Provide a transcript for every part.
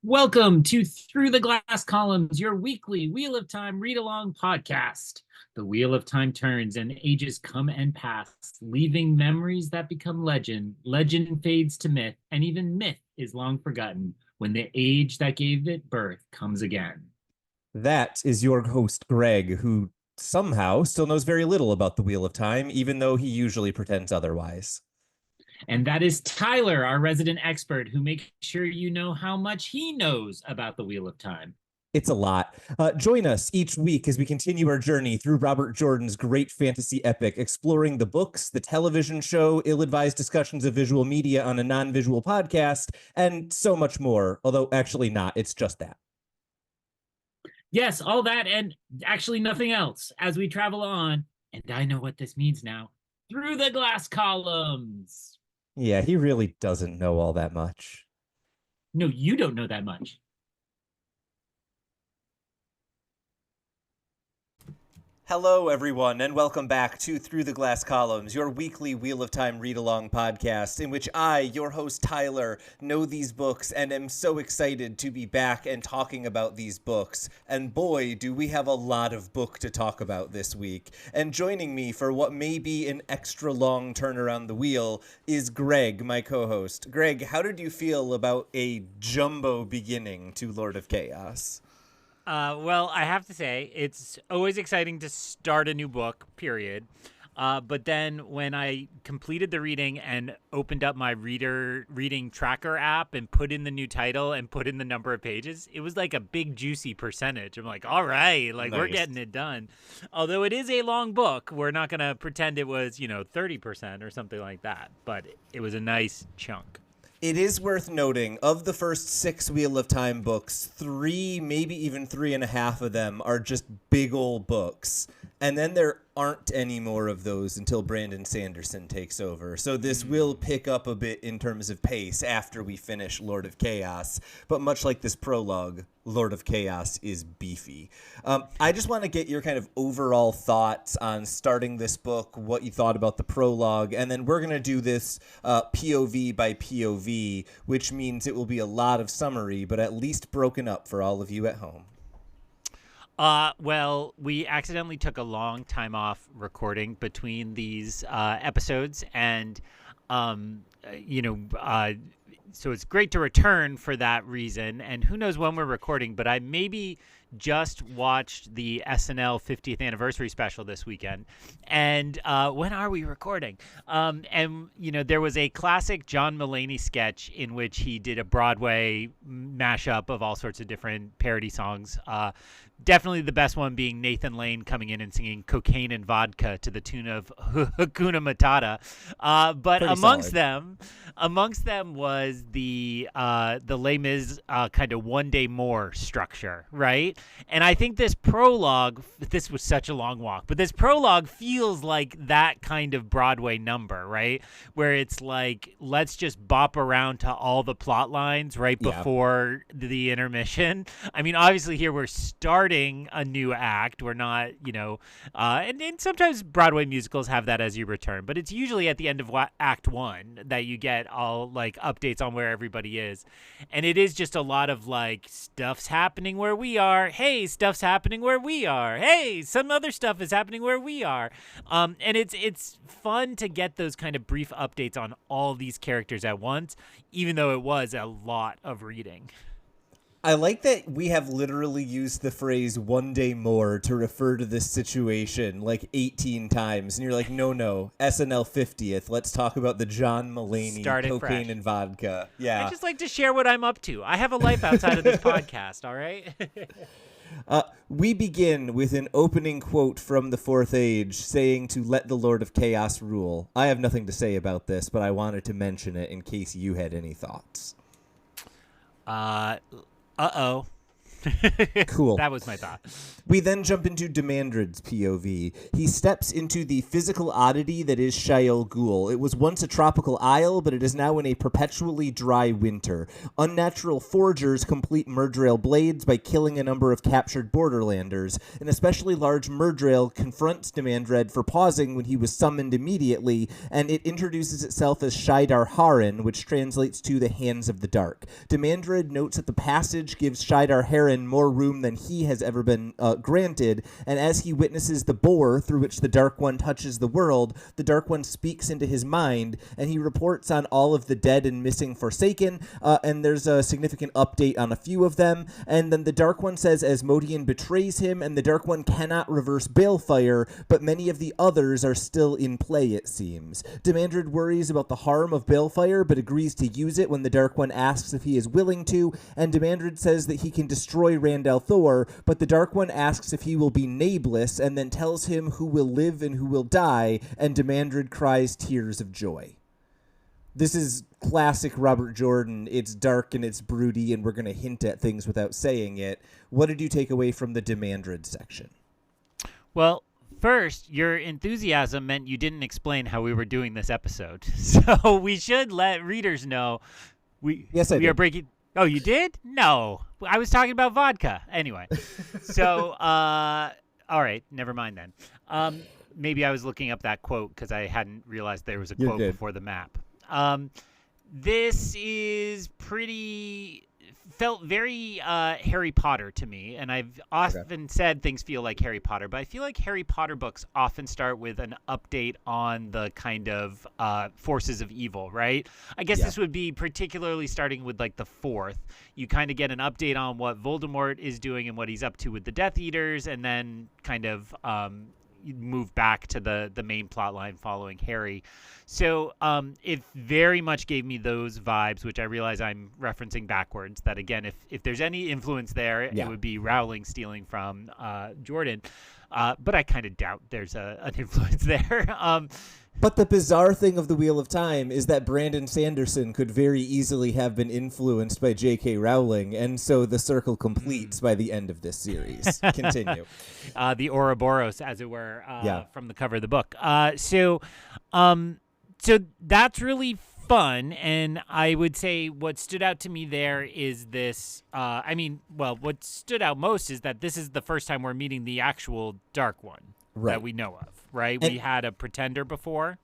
Welcome to Through the Glass Columns, your weekly Wheel of Time read along podcast. The Wheel of Time turns and ages come and pass, leaving memories that become legend. Legend fades to myth, and even myth is long forgotten when the age that gave it birth comes again. That is your host, Greg, who somehow still knows very little about the Wheel of Time, even though he usually pretends otherwise. And that is Tylor, our resident expert, who makes sure you know how much he knows about the Wheel of Time. It's a lot. Join us each week as we continue our journey through Robert Jordan's great fantasy epic, exploring the books, the television show, ill-advised discussions of visual media on a non-visual podcast, and so much more. Although actually not, it's just that. Yes, all that and actually nothing else as we travel on, and I know what this means now, through the glass columns. Yeah, he really doesn't know all that much. No, you don't know that much. Hello, everyone, and welcome back to Through the Glass Columns, your weekly Wheel of Time read-along podcast, in which I, your host Tylor, know these books and am so excited to be back and talking about these books. And boy, do we have a lot of book to talk about this week. And joining me for what may be an extra long turn around the wheel is Greg, my co-host. Greg, how did you feel about a jumbo beginning to Lord of Chaos? Well, I have to say, it's always exciting to start a new book, period. But then when I completed the reading and opened up my reading tracker app and put in the new title and put in the number of pages, it was like a big juicy percentage. I'm like, all right, like we're getting it done. Although it is a long book, we're not going to pretend it was, 30% or something like that. But it was a nice chunk. It is worth noting, of the first 6 Wheel of Time books, 3, maybe even 3.5 of them are just big old books. And then there aren't any more of those until Brandon Sanderson takes over. So this will pick up a bit in terms of pace after we finish Lord of Chaos. But much like this prologue, Lord of Chaos is beefy. I just want to get your kind of overall thoughts on starting this book, what you thought about the prologue, and then we're going to do this POV by POV, which means it will be a lot of summary, but at least broken up for all of you at home. Well, we accidentally took a long time off recording between these episodes, and so it's great to return for that reason. And who knows when we're recording, but I maybe just watched the SNL 50th anniversary special this weekend. And when are we recording? There was a classic John Mulaney sketch in which he did a Broadway mashup of all sorts of different parody songs. Definitely the best one being Nathan Lane coming in and singing Cocaine and Vodka to the tune of Hakuna Matata. But Pretty amongst them was the Les Mis kind of One Day More structure, right? And I think this prologue, this was such a long walk, but this prologue feels like that kind of Broadway number, right? Where it's like, let's just bop around to all the plot lines right before the intermission. I mean, obviously here we're starting a new act. We're not, and sometimes Broadway musicals have that as you return, but it's usually at the end of Act 1 that you get all like updates on where everybody is. And it is just a lot of like, stuff's happening where we are. Hey, stuff's happening where we are. Hey, some other stuff is happening where we are. And it's fun to get those kind of brief updates on all these characters at once, even though it was a lot of reading. I like that we have literally used the phrase one day more to refer to this situation like 18 times. And you're like, no, SNL 50th. Let's talk about the John Mulaney Cocaine fresh. And Vodka. Yeah. I just like to share what I'm up to. I have a life outside of this podcast, all right? We begin with an opening quote from the Fourth Age saying to let the Lord of Chaos rule. I have nothing to say about this, but I wanted to mention it in case you had any thoughts. Uh-oh. Cool. That was my thought. We then jump into Demandred's POV. He steps into the physical oddity that is Shaido Ghul. It was once a tropical isle, but it is now in a perpetually dry winter. Unnatural forgers complete Murdrail blades by killing a number of captured Borderlanders. An especially large Murdrail confronts Demandred for pausing when he was summoned immediately, and it introduces itself as Shaidar Haran, which translates to the Hands of the Dark. Demandred notes that the passage gives Shaidar Haran more room than he has ever been granted, and as he witnesses the bore through which the Dark One touches the world, the Dark One speaks into his mind, and he reports on all of the dead and missing Forsaken, and there's a significant update on a few of them, and then the Dark One says Asmodean betrays him, and the Dark One cannot reverse Balefire, but many of the others are still in play, it seems. Demandred worries about the harm of Balefire, but agrees to use it when the Dark One asks if he is willing to, and Demandred says that he can destroy Rand al'Thor, but the Dark One asks if he will be nameless, and then tells him who will live and who will die, and Demandred cries tears of joy. This is classic Robert Jordan. It's dark and it's broody, and we're going to hint at things without saying it. What did you take away from the Demandred section? Well, first, your enthusiasm meant you didn't explain how we were doing this episode. So we should let readers know we are breaking... Oh, you did? No. I was talking about vodka. Anyway. So, all right. Never mind then. Maybe I was looking up that quote because I hadn't realized there was a quote before the map. This is felt very Harry Potter to me, and I've often said things feel like Harry Potter, but I feel like Harry Potter books often start with an update on the kind of forces of evil, right? I guess this would be particularly starting with like the fourth. You kind of get an update on what Voldemort is doing and what he's up to with the Death Eaters, and then kind of you move back to the main plot line following Harry. So it very much gave me those vibes, which I realize I'm referencing backwards. That, again, if there's any influence there, it would be Rowling stealing from Jordan. But I kind of doubt there's an influence there. But the bizarre thing of the Wheel of Time is that Brandon Sanderson could very easily have been influenced by J.K. Rowling, and so the circle completes by the end of this series. Continue. The Ouroboros, as it were, from the cover of the book. So that's really fun, and I would say what stood out to me there is this. What stood out most is that this is the first time we're meeting the actual Dark One that we know of. Right, we had a pretender before.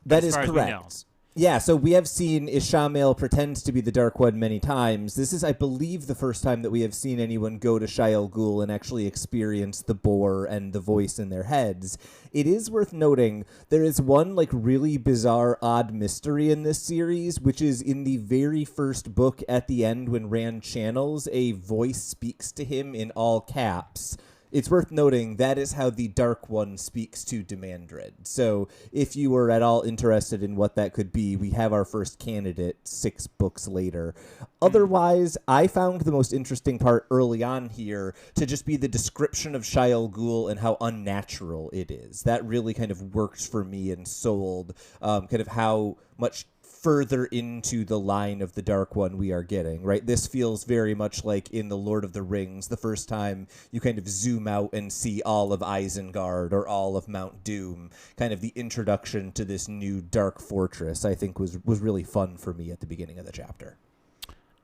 That is correct. Yeah, so we have seen Ishamael pretend to be the Dark One many times. This is, I believe, the first time that we have seen anyone go to Shaido Ghul and actually experience the bore and the voice in their heads. It is worth noting there is one really bizarre, odd mystery in this series, which is in the very first book at the end when Rand channels, a voice speaks to him in all caps. It's worth noting that is how the Dark One speaks to Demandred. So if you were at all interested in what that could be, we have our first candidate 6 books later. Otherwise, I found the most interesting part early on here to just be the description of Shaido Ghul and how unnatural it is. That really kind of worked for me and sold kind of how much further into the line of the Dark One we are getting, right? This feels very much like in The Lord of the Rings, the first time you kind of zoom out and see all of Isengard or all of Mount Doom. Kind of the introduction to this new dark fortress, I think, was really fun for me at the beginning of the chapter.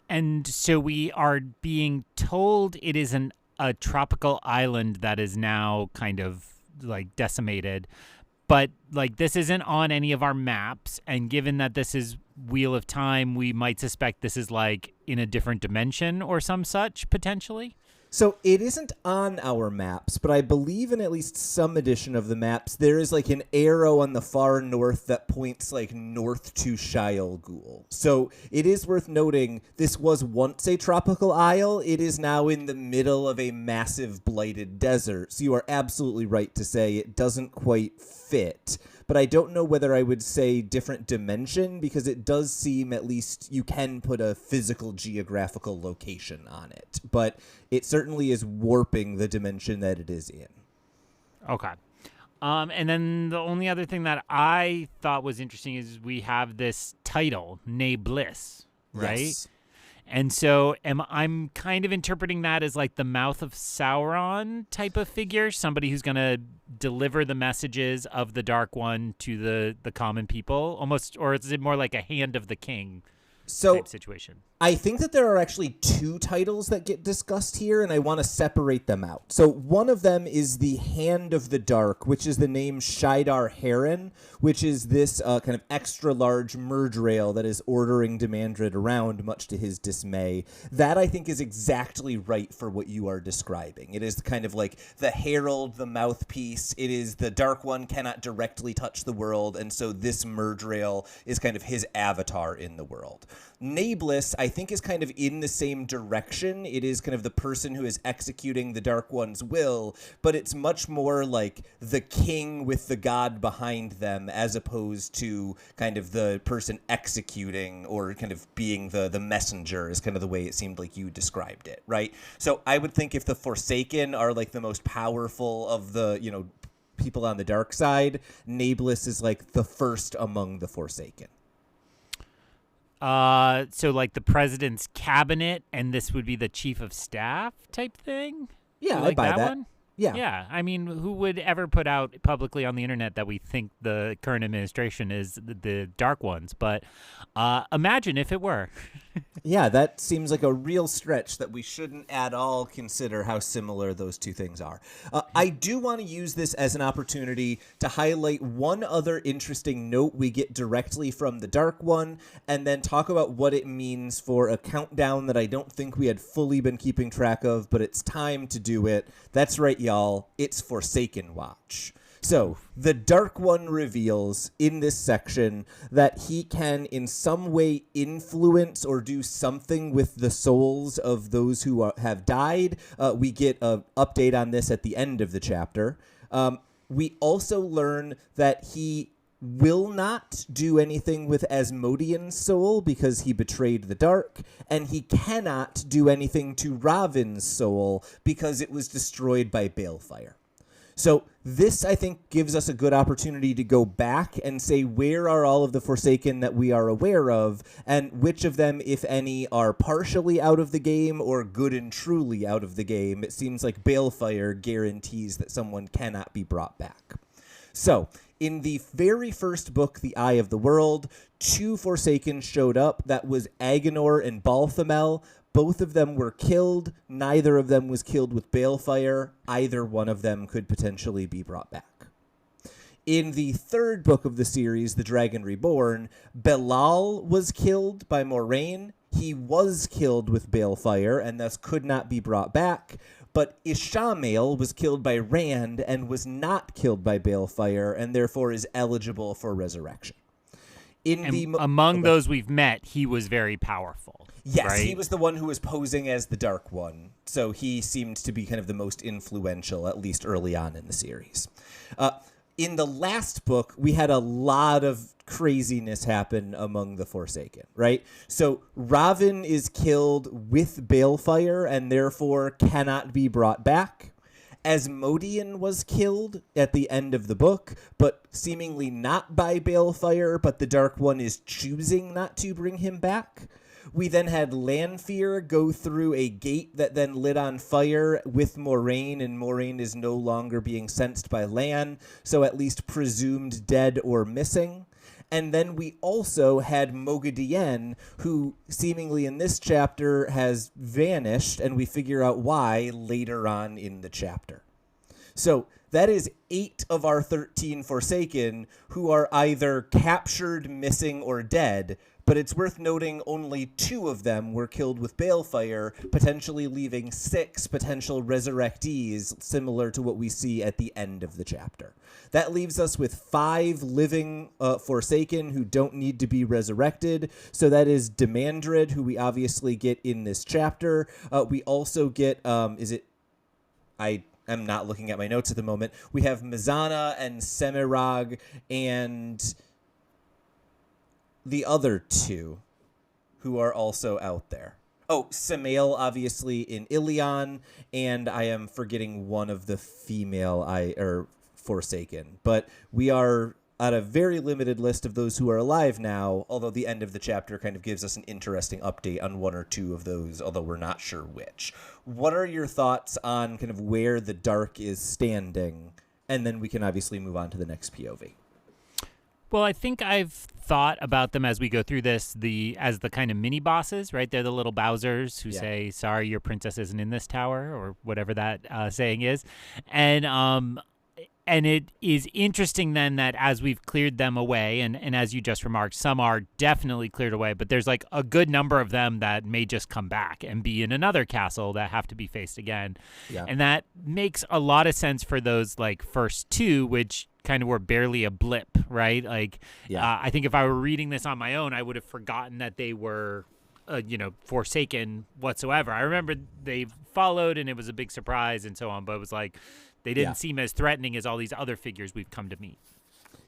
And so we are being told it is a tropical island that is now kind of decimated. But this isn't on any of our maps, and given that this is Wheel of Time, we might suspect this is in a different dimension or some such, potentially. So it isn't on our maps, but I believe in at least some edition of the maps, there is an arrow on the far north that points north to Shaido Ghul. So it is worth noting this was once a tropical isle. It is now in the middle of a massive blighted desert. So you are absolutely right to say it doesn't quite fit. But I don't know whether I would say different dimension, because it does seem at least you can put a physical geographical location on it. But it certainly is warping the dimension that it is in. Okay. And then the only other thing that I thought was interesting is we have this title, Ne Bliss, right? Yes. And so I'm kind of interpreting that as like the mouth of Sauron type of figure, somebody who's going to deliver the messages of the Dark One to the common people, almost, or is it more like a hand of the king type situation? I think that there are actually two titles that get discussed here, and I want to separate them out. So one of them is the Hand of the Dark, which is the name Shaidar Heron, which is this kind of extra-large merdrail that is ordering Demandred around, much to his dismay. That, I think, is exactly right for what you are describing. It is kind of like the herald, the mouthpiece. It is the Dark One cannot directly touch the world, and so this merdrail is kind of his avatar in the world. Nameless, I think, is kind of in the same direction. It is kind of the person who is executing the Dark One's will, but it's much more like the king with the god behind them, as opposed to kind of the person executing or kind of being the messenger, is kind of the way it seemed like you described it, right? So I would think if the Forsaken are like the most powerful of the, people on the dark side, Nameless is like the first among the Forsaken. So like the president's cabinet, and this would be the chief of staff type thing? Yeah, I buy that. One? Yeah. Yeah. I mean, who would ever put out publicly on the internet that we think the current administration is the Dark Ones? But imagine if it were. Yeah, that seems like a real stretch that we shouldn't at all consider how similar those two things are. I do want to use this as an opportunity to highlight one other interesting note we get directly from the Dark One, and then talk about what it means for a countdown that I don't think we had fully been keeping track of, but it's time to do it. That's right, y'all. It's Forsaken Watch. So, the Dark One reveals in this section that he can in some way influence or do something with the souls of those who have died. We get an update on this at the end of the chapter. We also learn that he will not do anything with Asmodean's soul because he betrayed the dark, and he cannot do anything to Ravin's soul because it was destroyed by Balefire. So this, I think, gives us a good opportunity to go back and say, where are all of the Forsaken that we are aware of, and which of them, if any, are partially out of the game or good and truly out of the game? It seems like Balefire guarantees that someone cannot be brought back. So, in the very first book, The Eye of the World, two Forsaken showed up. That was Agenor and Balthamel. Both of them were killed. Neither of them was killed with Balefire. Either one of them could potentially be brought back. In the third book of the series, The Dragon Reborn, Belal was killed by Moraine. He was killed with Balefire and thus could not be brought back. But Ishamael was killed by Rand and was not killed by Balefire, and therefore is eligible for resurrection. Among those we've met, he was very powerful. Yes, right? He was the one who was posing as the Dark One, so he seemed to be kind of the most influential, at least early on in the series. In the last book, we had a lot of craziness happen among the Forsaken, right? So Ravin is killed with Balefire and therefore cannot be brought back. Asmodean was killed at the end of the book, but seemingly not by Balefire, but the Dark One is choosing not to bring him back. We then had Lanfear go through a gate that then lit on fire with Moraine, and Moraine is no longer being sensed by Lan, so at least presumed dead or missing. And then we also had Mogadien, who seemingly in this chapter has vanished, and we figure out why later on in the chapter. So that is 8 of our 13 Forsaken who are either captured, missing, or dead, but it's worth noting only 2 of them were killed with Balefire, potentially leaving 6 potential resurrectees, similar to what we see at the end of the chapter. That leaves us with 5 living Forsaken who don't need to be resurrected. So that is Demandred, who we obviously get in this chapter. We also get, I'm not looking at my notes at the moment. We have Mizana and Semirag and the other 2 who are also out there. Oh, Samael, obviously, in Ilion, and I am forgetting one of the female Forsaken. But we are on a very limited list of those who are alive now, although the end of the chapter kind of gives us an interesting update on one or two of those, although we're not sure which. What are your thoughts on kind of where the dark is standing? And then we can obviously move on to the next POV. Well, I think I've thought about them as we go through this as the kind of mini bosses, right? They're the little Bowsers who say, "Sorry, your princess isn't in this tower," or whatever that saying is, and it is interesting then that as we've cleared them away, and as you just remarked, some are definitely cleared away, but there's like a good number of them that may just come back and be in another castle that have to be faced again. Yeah. And that makes a lot of sense for those like first two, which kind of were barely a blip, right? Like, I think if I were reading this on my own, I would have forgotten that they were, forsaken whatsoever. I remember they followed and it was a big surprise and so on, but it was like, they didn't seem as threatening as all these other figures we've come to meet.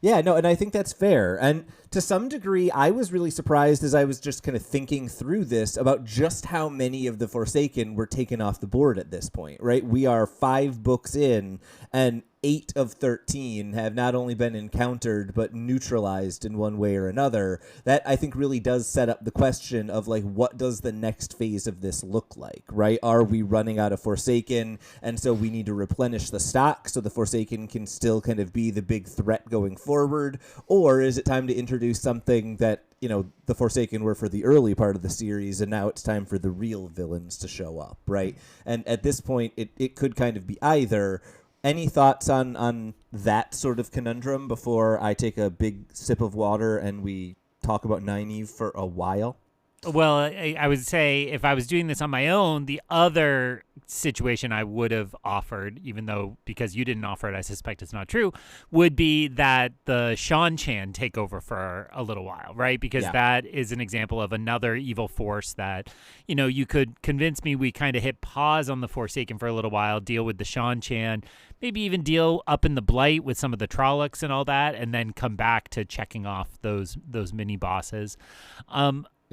Yeah, no, and I think that's fair. And to some degree, I was really surprised as I was just kind of thinking through this about just how many of the Forsaken were taken off the board at this point, right? We are 5 books in, and 8 of 13 have not only been encountered, but neutralized in one way or another. That, I think, really does set up the question of, like, what does the next phase of this look like, right? Are we running out of Forsaken, and so we need to replenish the stock so the Forsaken can still kind of be the big threat going forward? Or is it time to introduce something that, the Forsaken were for the early part of the series, and now it's time for the real villains to show up, right? And at this point, it could kind of be either. Any thoughts on that sort of conundrum before I take a big sip of water and we talk about Nynaeve for a while? Well, I would say if I was doing this on my own, the other situation I would have offered, even though because you didn't offer it, I suspect it's not true, would be that the Shan-Chan take over for a little while, right? Because that is an example of another evil force that, you could convince me we kind of hit pause on the Forsaken for a little while, deal with the Shan-Chan, maybe even deal up in the Blight with some of the Trollocs and all that, and then come back to checking off those mini bosses.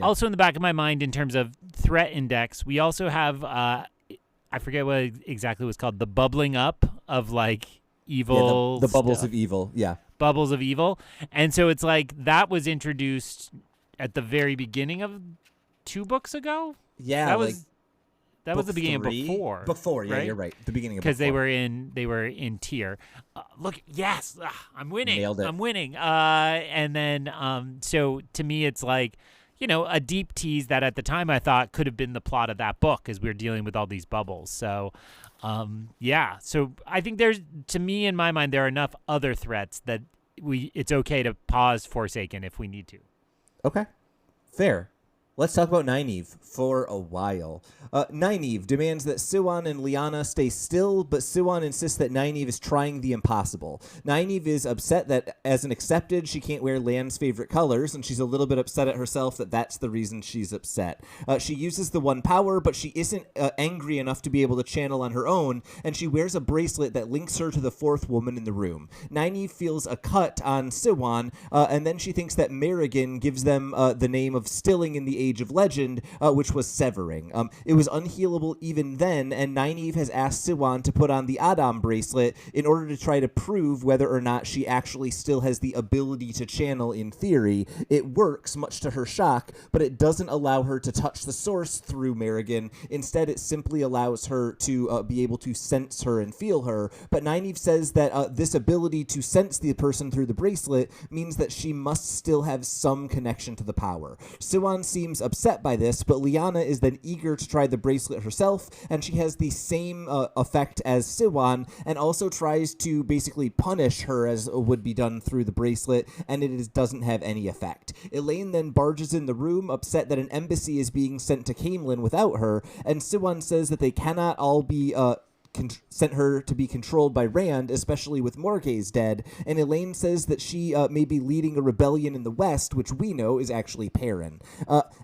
Also in the back of my mind, in terms of threat index, we also have, I forget what exactly it was called, the bubbling up of like evil. The bubbles of evil. Yeah. Bubbles of evil. And so it's like that was introduced at the very beginning of 2 books ago. Yeah. That was the beginning 3? of book 4. Book 4, yeah, right? You're right. The beginning of book 4. Because they were in tier. Look, yes, I'm winning. Nailed it. I'm winning. And then, so to me, it's like, a deep tease that at the time I thought could have been the plot of that book as we were dealing with all these bubbles. So, So I think to me, in my mind, there are enough other threats that it's okay to pause Forsaken if we need to. Okay. Fair. Let's talk about Nynaeve for a while. Nynaeve demands that Siwan and Lyanna stay still, but Siwan insists that Nynaeve is trying the impossible. Nynaeve is upset that, as an accepted, she can't wear Lan's favorite colors, and she's a little bit upset at herself that that's the reason she's upset. She uses the one power, but she isn't angry enough to be able to channel on her own, and she wears a bracelet that links her to the 4th woman in the room. Nynaeve feels a cut on Siwan, and then she thinks that Merrigan gives them the name of Stilling in the Age of Legend, which was severing. It was unhealable even then, and Nynaeve has asked Siwan to put on the Adam bracelet in order to try to prove whether or not she actually still has the ability to channel in theory. It works, much to her shock, but it doesn't allow her to touch the source through Merrigan. Instead, it simply allows her to be able to sense her and feel her. But Nynaeve says that this ability to sense the person through the bracelet means that she must still have some connection to the power. Siwan seems upset by this, but Lyanna is then eager to try the bracelet herself, and she has the same effect as Siwan, and also tries to basically punish her as would be done through the bracelet, and doesn't have any effect. Elaine then barges in the room, upset that an embassy is being sent to Camelin without her, and Siwan says that they cannot all be sent her to be controlled by Rand, especially with Morgase dead, and Elaine says that she may be leading a rebellion in the West, which we know is actually Perrin.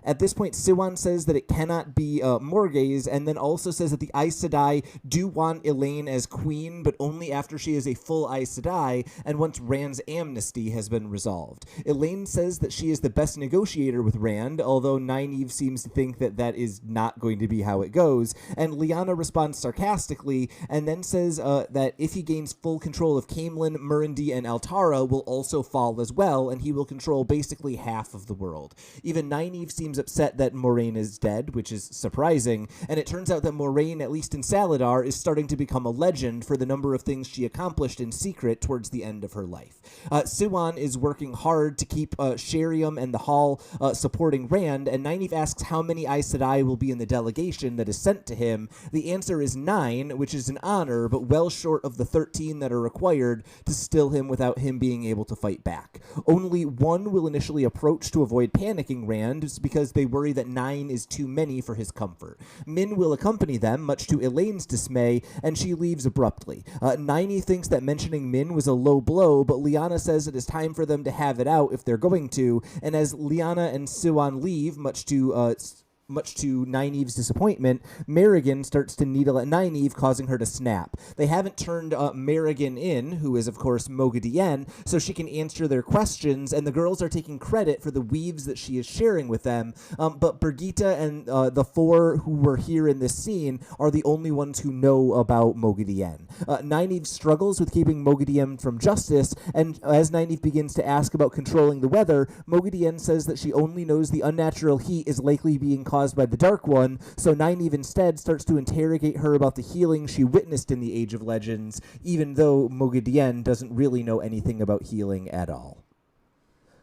At this point, Siwan says that it cannot be Morgase, and then also says that the Aes Sedai do want Elaine as queen, but only after she is a full Aes Sedai, and once Rand's amnesty has been resolved. Elaine says that she is the best negotiator with Rand, although Nynaeve seems to think that that is not going to be how it goes, and Lyanna responds sarcastically quickly, and then says that if he gains full control of Camelin, Murundi, and Altara will also fall as well, and he will control basically half of the world. Even Nynaeve seems upset that Moraine is dead, which is surprising, and it turns out that Moraine, at least in Saladar, is starting to become a legend for the number of things she accomplished in secret towards the end of her life. Siwan is working hard to keep Sheriam and the Hall supporting Rand, and Nynaeve asks how many Aes Sedai will be in the delegation that is sent to him. The answer is 9, which is an honor, but well short of the 13 that are required to still him without him being able to fight back. Only 1 will initially approach to avoid panicking Rand, because they worry that 9 is too many for his comfort. Min will accompany them, much to Elaine's dismay, and she leaves abruptly. Nynaeve thinks that mentioning Min was a low blow, but Lyanna says it is time for them to have it out if they're going to, and as Lyanna and Siwan leave, much to Nynaeve's disappointment, Merrigan starts to needle at Nynaeve, causing her to snap. They haven't turned Merrigan in, who is, of course, Moghedien, so she can answer their questions, and the girls are taking credit for the weaves that she is sharing with them, but Birgitte and the 4 who were here in this scene are the only ones who know about Moghedien. Nynaeve struggles with keeping Moghedien from justice, and as Nynaeve begins to ask about controlling the weather, Moghedien says that she only knows the unnatural heat is likely being caused by the Dark One, so Nynaeve instead starts to interrogate her about the healing she witnessed in the Age of Legends, even though Moghedien doesn't really know anything about healing at all.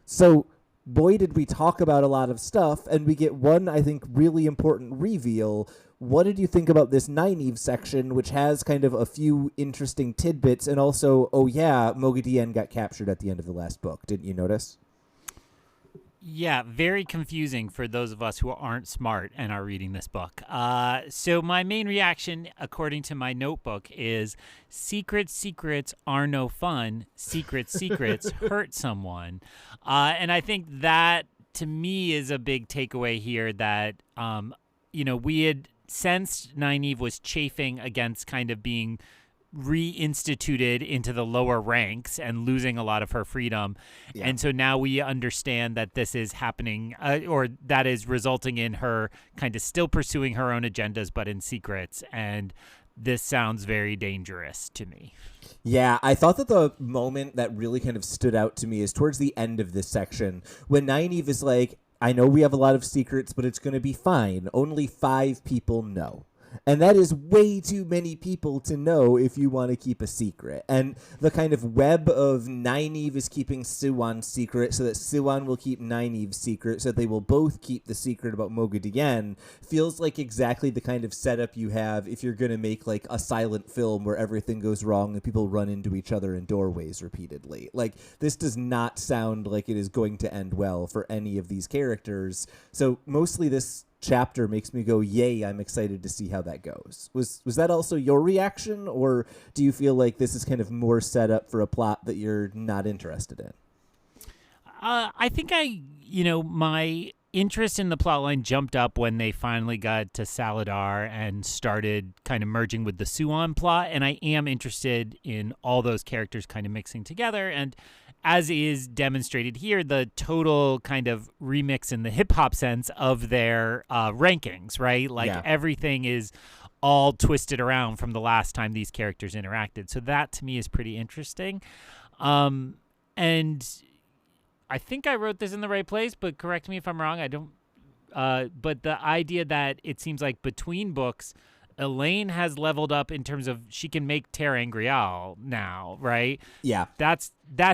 So, boy, did we talk about a lot of stuff, and we get one, I think, really important reveal. What did you think about this Nynaeve section, which has kind of a few interesting tidbits, and also, oh yeah, Moghedien got captured at the end of the last book. Didn't you notice? Yeah, very confusing for those of us who aren't smart and are reading this book. So my main reaction, according to my notebook, is secrets are no fun. Secrets hurt someone. And I think that, to me, is a big takeaway here that, we had sensed Nynaeve was chafing against kind of being reinstituted into the lower ranks and losing a lot of her freedom. Yeah. And so now we understand that this is happening, or that is resulting in her kind of still pursuing her own agendas, but in secrets. And this sounds very dangerous to me. Yeah, I thought that the moment that really kind of stood out to me is towards the end of this section, when Nynaeve is like, I know we have a lot of secrets, but it's going to be fine. Only 5 people know. And that is way too many people to know if you want to keep a secret. And the kind of web of Nynaeve is keeping Siwan's secret so that Siwan will keep Nynaeve's secret so that they will both keep the secret about Moghedien feels like exactly the kind of setup you have if you're going to make like a silent film where everything goes wrong and people run into each other in doorways repeatedly. Like, this does not sound like it is going to end well for any of these characters. So mostly this chapter makes me go, yay, I'm excited to see how that goes. Was that also your reaction, or do you feel like this is kind of more set up for a plot that you're not interested in? I think my interest in the plotline jumped up when they finally got to Saladar and started kind of merging with the Siwan plot, and I am interested in all those characters kind of mixing together. And as is demonstrated here, the total kind of remix in the hip-hop sense of their rankings, right? Like, everything is all twisted around from the last time these characters interacted. So that, to me, is pretty interesting. And I think I wrote this in the right place, but correct me if I'm wrong. I don't. But the idea that it seems like between books, Elaine has leveled up in terms of she can make Terangrial now, right? Yeah. That's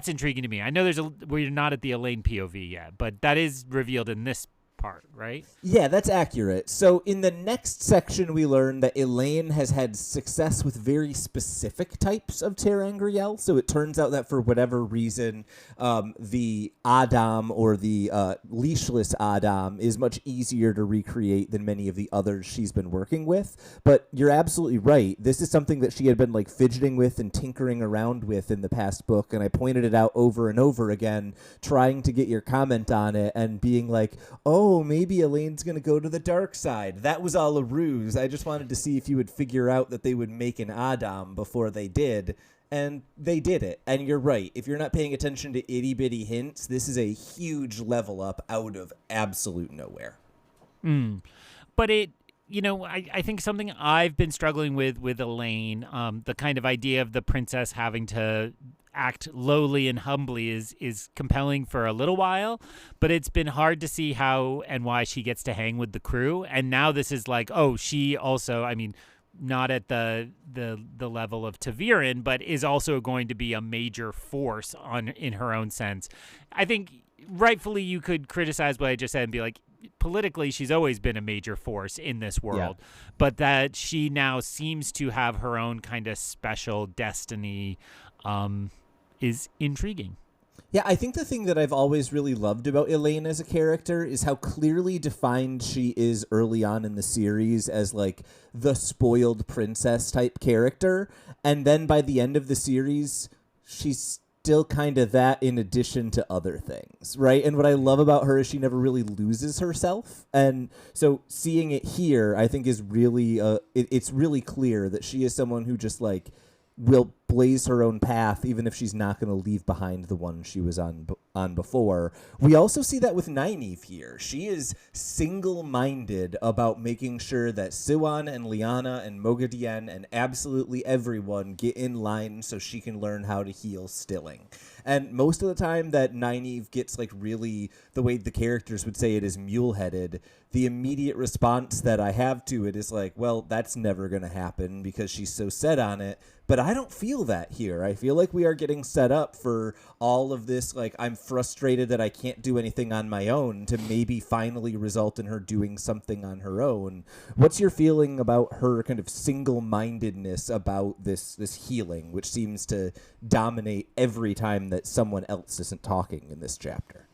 intriguing to me. I know we're not at the Elaine POV yet, but that is revealed in this part, right? Yeah, that's accurate. So in the next section, we learn that Elaine has had success with very specific types of Terangriel. So it turns out that for whatever reason, the Adam or the leashless Adam is much easier to recreate than many of the others she's been working with. But you're absolutely right. This is something that she had been like fidgeting with and tinkering around with in the past book. And I pointed it out over and over again, trying to get your comment on it and being like, oh, maybe Elaine's going to go to the dark side. That was all a ruse. I just wanted to see if you would figure out that they would make an Adam before they did. And they did it. And you're right. If you're not paying attention to itty-bitty hints, this is a huge level up out of absolute nowhere. But I think something I've been struggling with Elaine, the kind of idea of the princess having to act lowly and humbly is compelling for a little while, but it's been hard to see how and why she gets to hang with the crew. And now this is like, oh, she also, I mean, not at the level of Taviran, but is also going to be a major force in her own sense. I think rightfully you could criticize what I just said and be like, politically she's always been a major force in this world, but that she now seems to have her own kind of special destiny is intriguing. Yeah, I think the thing that I've always really loved about Elaine as a character is how clearly defined she is early on in the series as like the spoiled princess type character. And then by the end of the series, she's still kind of that in addition to other things, right? And what I love about her is she never really loses herself. And so seeing it here, I think is really, it's really clear that she is someone who just like will blaze her own path, even if she's not going to leave behind the one she was on before. We also see that with Nynaeve here. She is single-minded about making sure that Siwan and Lyanna and Moghedien and absolutely everyone get in line so she can learn how to heal stilling. And most of the time that Nynaeve gets like really, the way the characters would say it, is mule-headed, the immediate response that I have to it is like, well, that's never going to happen because she's so set on it. But I don't feel that here. I feel like we are getting set up for all of this, like, I'm frustrated that I can't do anything on my own, to maybe finally result in her doing something on her own. What's your feeling about her kind of single-mindedness about this healing, which seems to dominate every time that someone else isn't talking in this chapter?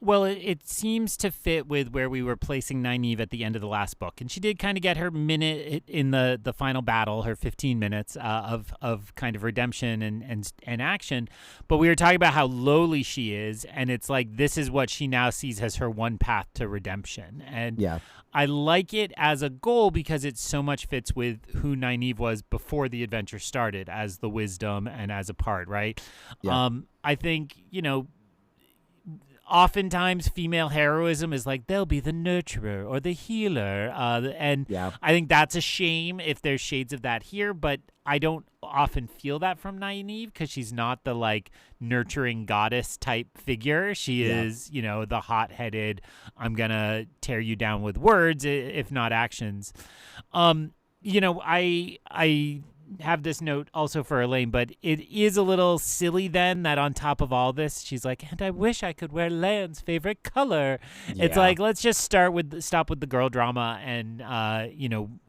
Well, it seems to fit with where we were placing Nynaeve at the end of the last book. And she did kind of get her minute in the final battle, her 15 minutes of kind of redemption and action. But we were talking about how lowly she is. And it's like, this is what she now sees as her one path to redemption. And I like it as a goal because it so much fits with who Nynaeve was before the adventure started, as the wisdom and as a part, right? I think, oftentimes female heroism is like they'll be the nurturer or the healer, and I think that's a shame if there's shades of that here, but I don't often feel that from Nynaeve because she's not the like nurturing goddess type figure. She is, the hot-headed, I'm gonna tear you down with words if not actions. I have this note also for Elaine, but it is a little silly then that on top of all this, she's like, and I wish I could wear Lan's favorite color. It's like, let's just stop with the girl drama and,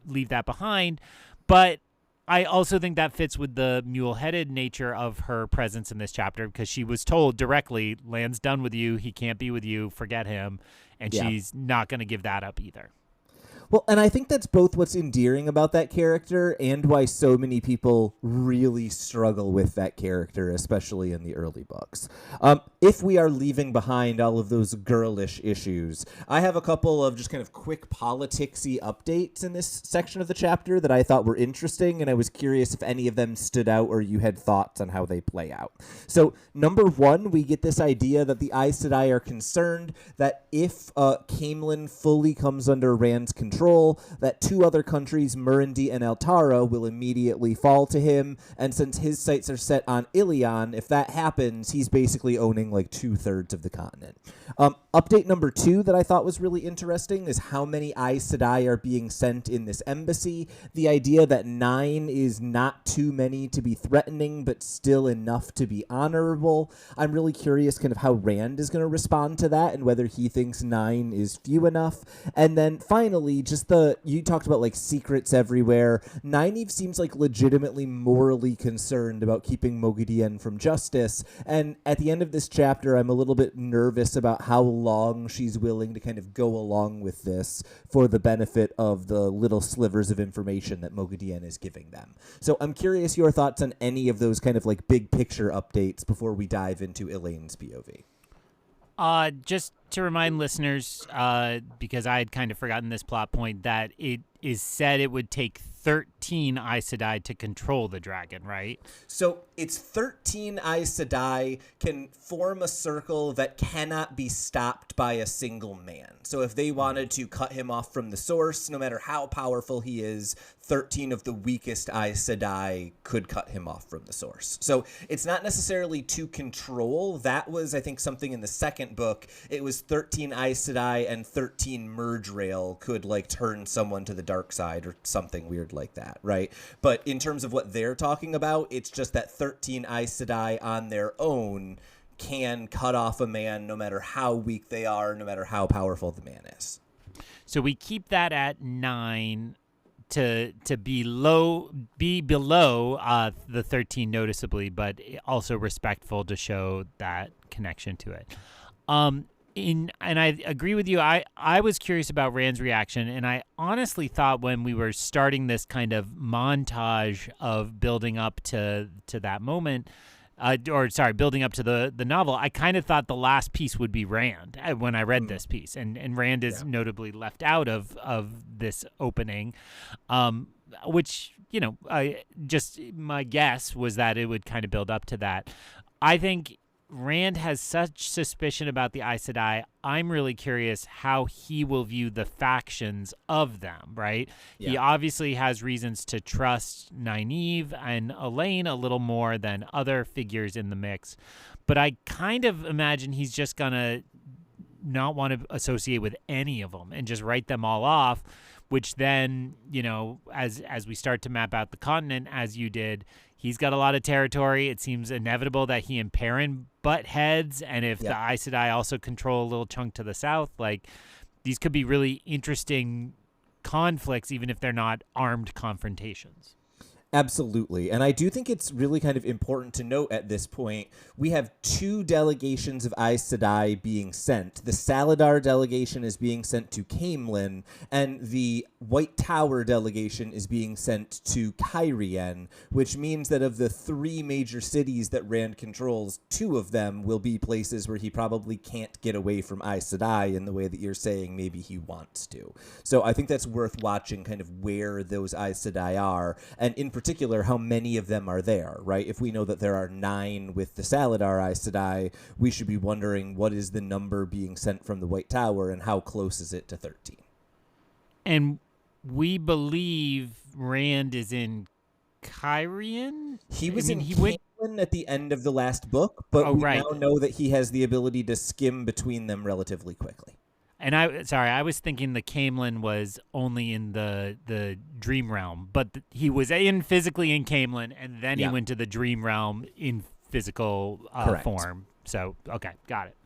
leave that behind. But I also think that fits with the mule-headed nature of her presence in this chapter because she was told directly, Lan's done with you. He can't be with you. Forget him. And she's not going to give that up either. Well, and I think that's both what's endearing about that character and why so many people really struggle with that character, especially in the early books. If we are leaving behind all of those girlish issues, I have a couple of just kind of quick politicsy updates in this section of the chapter that I thought were interesting, and I was curious if any of them stood out or you had thoughts on how they play out. So, number one, we get this idea that the Aes Sedai are concerned that if Caemlyn fully comes under Rand's control, that two other countries, Murundi and Altara, will immediately fall to him. And since his sights are set on Ilion, if that happens, he's basically owning like 2/3 of the continent. Update number two that I thought was really interesting is how many Aes Sedai are being sent in this embassy. The idea that 9 is not too many to be threatening, but still enough to be honorable. I'm really curious kind of how Rand is going to respond to that and whether he thinks 9 is few enough. And then finally, you talked about like secrets everywhere. Nynaeve seems like legitimately morally concerned about keeping Moghedien from justice. And at the end of this chapter, I'm a little bit nervous about how long she's willing to kind of go along with this for the benefit of the little slivers of information that Moghedien is giving them. So I'm curious your thoughts on any of those kind of like big picture updates before we dive into Elaine's POV. Just to remind listeners, because I had kind of forgotten this plot point, that it is said it would take 13 Aes Sedai to control the dragon, right? So it's 13 Aes Sedai can form a circle that cannot be stopped by a single man. So if they wanted to cut him off from the source, no matter how powerful he is, 13 of the weakest Aes Sedai could cut him off from the source. So it's not necessarily to control. That was, I think, something in the second book. It was 13 Aes Sedai and 13 Merge Rail could like turn someone to the dark side or something weird like that, right? But in terms of what they're talking about, it's just that 13 Aes Sedai on their own can cut off a man no matter how weak they are, no matter how powerful the man is. So we keep that at 9 to be below the 13 noticeably, but also respectful to show that connection to it. And I agree with you. I was curious about Rand's reaction, and I honestly thought when we were starting this kind of montage of building up to that moment, building up to the novel, I kind of thought the last piece would be Rand when I read this piece, and Rand is notably left out of this opening, which, you know, my guess was that it would kind of build up to that. I think Rand has such suspicion about the Aes Sedai. I'm really curious how he will view the factions of them, right? Yeah. He obviously has reasons to trust Nynaeve and Elaine a little more than other figures in the mix. But I kind of imagine he's just going to not want to associate with any of them and just write them all off, which then, you know, as we start to map out the continent, as you did, he's got a lot of territory. It seems inevitable that he and Perrin butt heads, and if the Aes Sedai also control a little chunk to the south, like, these could be really interesting conflicts, even if they're not armed confrontations. Absolutely. And I do think it's really kind of important to note at this point, we have 2 delegations of Aes Sedai being sent. The Saladar delegation is being sent to Caemlyn, and the White Tower delegation is being sent to Cairhien, which means that of the 3 major cities that Rand controls, 2 of them will be places where he probably can't get away from Aes Sedai in the way that you're saying maybe he wants to. So I think that's worth watching kind of where those Aes Sedai are, and in particular how many of them are there, right? If we know that there are 9 with the Saladar Aes Sedai, we should be wondering what is the number being sent from the White Tower and how close is it to 13. And we believe Rand is in Cairhien? He was in Caemlyn at the end of the last book, but we now know that he has the ability to skim between them relatively quickly. And I was thinking the Caemlyn was only in the Dream Realm, but he was physically in Caemlyn, and then he went to the Dream Realm in physical form. So, okay, got it.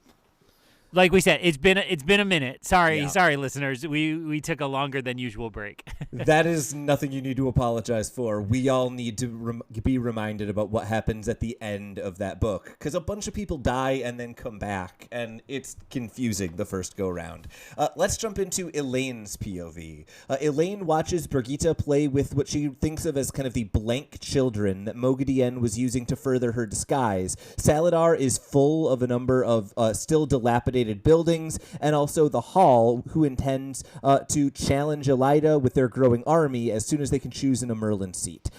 Like we said, it's been a minute. Sorry, listeners. We took a longer than usual break. That is nothing you need to apologize for. We all need to be reminded about what happens at the end of that book, because a bunch of people die and then come back, and it's confusing the first go round. Let's jump into Elaine's POV. Elaine watches Brigitte play with what she thinks of as kind of the blank children that Moghedien was using to further her disguise. Saladar is full of a number of still dilapidated buildings, and also the Hall, who intends to challenge Elida with their growing army as soon as they can choose an Merlin seat.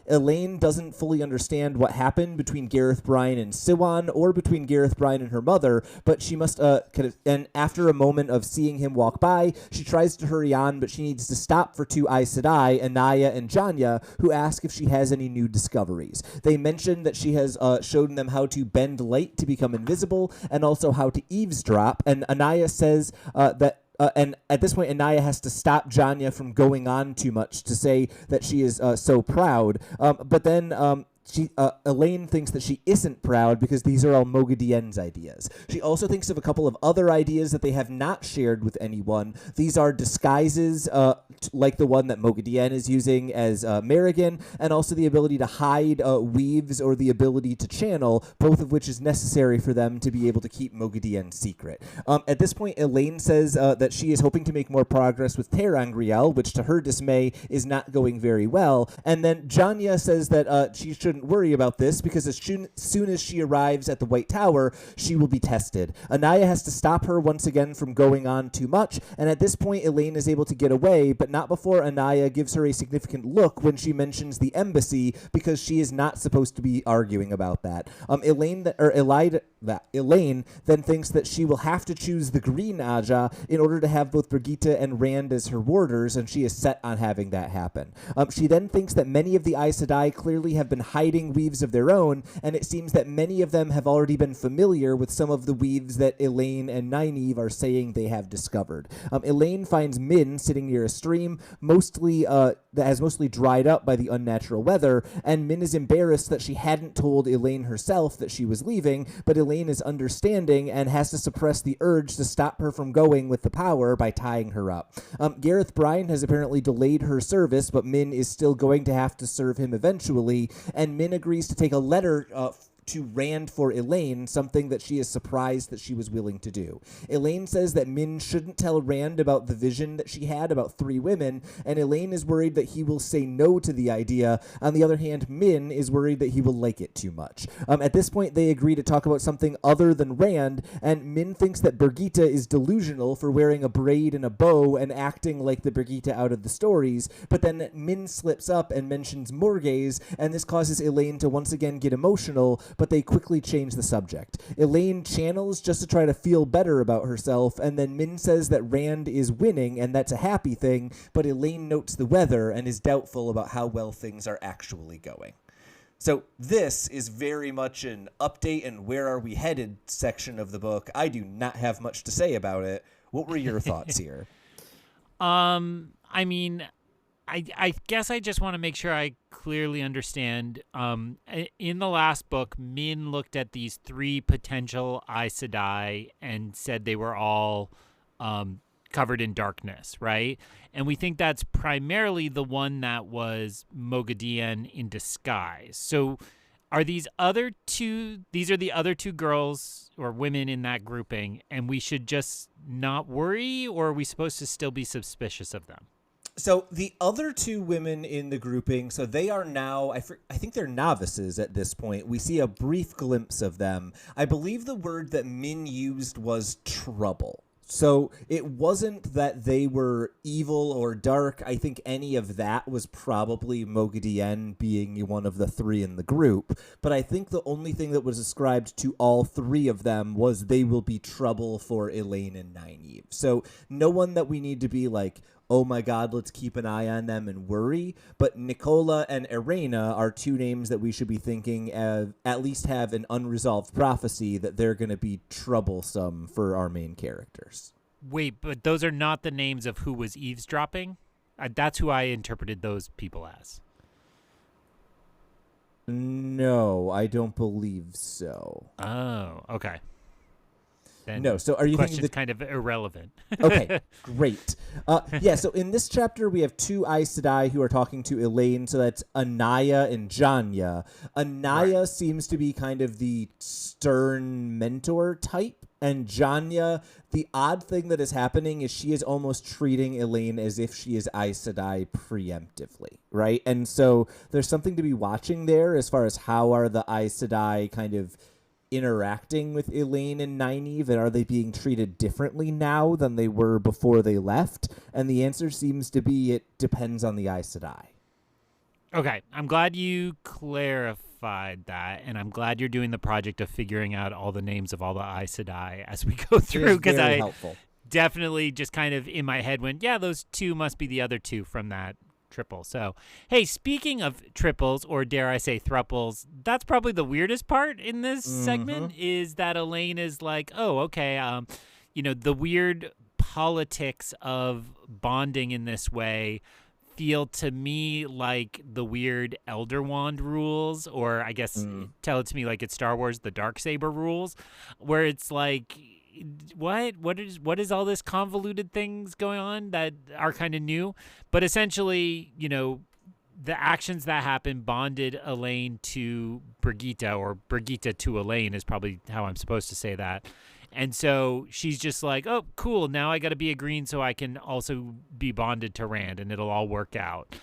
Elaine doesn't fully understand what happened between Gareth Bryan and Siwan, or between Gareth Bryan and her mother, but she must and after a moment of seeing him walk by, she tries to hurry on, but she needs to stop for 2 Aes Sedai, Anaya and Janya, who ask if she has any new discoveries. They mention that she has shown them how to bend light to become invisible, and also how to eavesdrop. And Anaya says and at this point, Anaya has to stop Janya from going on too much to say that she is so proud. But then Elaine thinks that she isn't proud because these are all Moghedien's ideas. She also thinks of a couple of other ideas that they have not shared with anyone. These are disguises, like the one that Moghedien is using as Merrigan, and also the ability to hide weaves or the ability to channel, both of which is necessary for them to be able to keep Moghedien secret. At this point, Elaine says that she is hoping to make more progress with ter'angreal, which to her dismay is not going very well. And then Janya says that she should shouldn't worry about this because as soon as she arrives at the White Tower, she will be tested. Anaya has to stop her once again from going on too much, and at this point, Elaine is able to get away, but not before Anaya gives her a significant look when she mentions the embassy because she is not supposed to be arguing about that. Elaine then thinks that she will have to choose the green ajah in order to have both Brigitte and Rand as her warders, and she is set on having that happen. She then thinks that many of the Aes Sedai clearly have been hiding weaves of their own, and it seems that many of them have already been familiar with some of the weaves that Elaine and Nynaeve are saying they have discovered. Elaine finds Min sitting near a stream, that has mostly dried up by the unnatural weather, and Min is embarrassed that she hadn't told Elaine herself that she was leaving, but Elaine is understanding and has to suppress the urge to stop her from going with the power by tying her up. Gareth Bryne has apparently delayed her service, but Min is still going to have to serve him eventually, and Min agrees to take a letter to Rand for Elaine, something that she is surprised that she was willing to do. Elaine says that Min shouldn't tell Rand about the vision that she had about 3 women, and Elaine is worried that he will say no to the idea. On the other hand, Min is worried that he will like it too much. At this point, they agree to talk about something other than Rand, and Min thinks that Brigitte is delusional for wearing a braid and a bow and acting like the Brigitte out of the stories, but then Min slips up and mentions Morgaze, and this causes Elaine to once again get emotional, but they quickly change the subject. Elaine channels just to try to feel better about herself, and then Min says that Rand is winning, and that's a happy thing, but Elaine notes the weather and is doubtful about how well things are actually going. So this is very much an update and where are we headed section of the book. I do not have much to say about it. What were your thoughts here? I mean, I guess I just want to make sure I clearly understand. In the last book, Min looked at these 3 potential Aes Sedai and said they were all covered in darkness, right? And we think that's primarily the one that was Moghedien in disguise. So are these other 2, these are the other 2 girls or women in that grouping, and we should just not worry, or are we supposed to still be suspicious of them? So the other 2 women in the grouping, so they are now, I think they're novices at this point. We see a brief glimpse of them. I believe the word that Min used was trouble. So it wasn't that they were evil or dark. I think any of that was probably Moghedien being one of the 3 in the group. But I think the only thing that was ascribed to all 3 of them was they will be trouble for Elaine and Nynaeve. So no one that we need to be like, oh my God, let's keep an eye on them and worry. But Nicola and Irena are 2 names that we should be thinking of, at least have an unresolved prophecy that they're going to be troublesome for our main characters. Wait, but those are not the names of who was eavesdropping? That's who I interpreted those people as. No, I don't believe so. Oh, okay. Then no, so are you thinking question's kind of irrelevant? Okay, great. So in this chapter, we have 2 Aes Sedai who are talking to Elaine, so that's Anaya and Janya. Anaya seems to be kind of the stern mentor type, and Janya, the odd thing that is happening is she is almost treating Elaine as if she is Aes Sedai preemptively, right? And so there's something to be watching there as far as how are the Aes Sedai kind of interacting with Elaine and Nynaeve, and are they being treated differently now than they were before they left? And the answer seems to be it depends on the Aes Sedai. Okay, I'm glad you clarified that, and I'm glad you're doing the project of figuring out all the names of all the Aes Sedai as we go through, because I definitely just kind of in my head went, yeah, those 2 must be the other 2 from that triple. So, hey, speaking of triples, or dare I say thruples, that's probably the weirdest part in this segment, is that Elaine is like, oh, okay, the weird politics of bonding in this way feel to me like the weird Elder Wand rules, or I guess tell it to me like it's Star Wars, the Darksaber rules, where it's like, what is all this convoluted things going on that are kind of new? But essentially, the actions that happen bonded Elaine to Brigitte, or Brigitte to Elaine is probably how I'm supposed to say that. And so she's just like, oh, cool, now I got to be a green so I can also be bonded to Rand, and it'll all work out.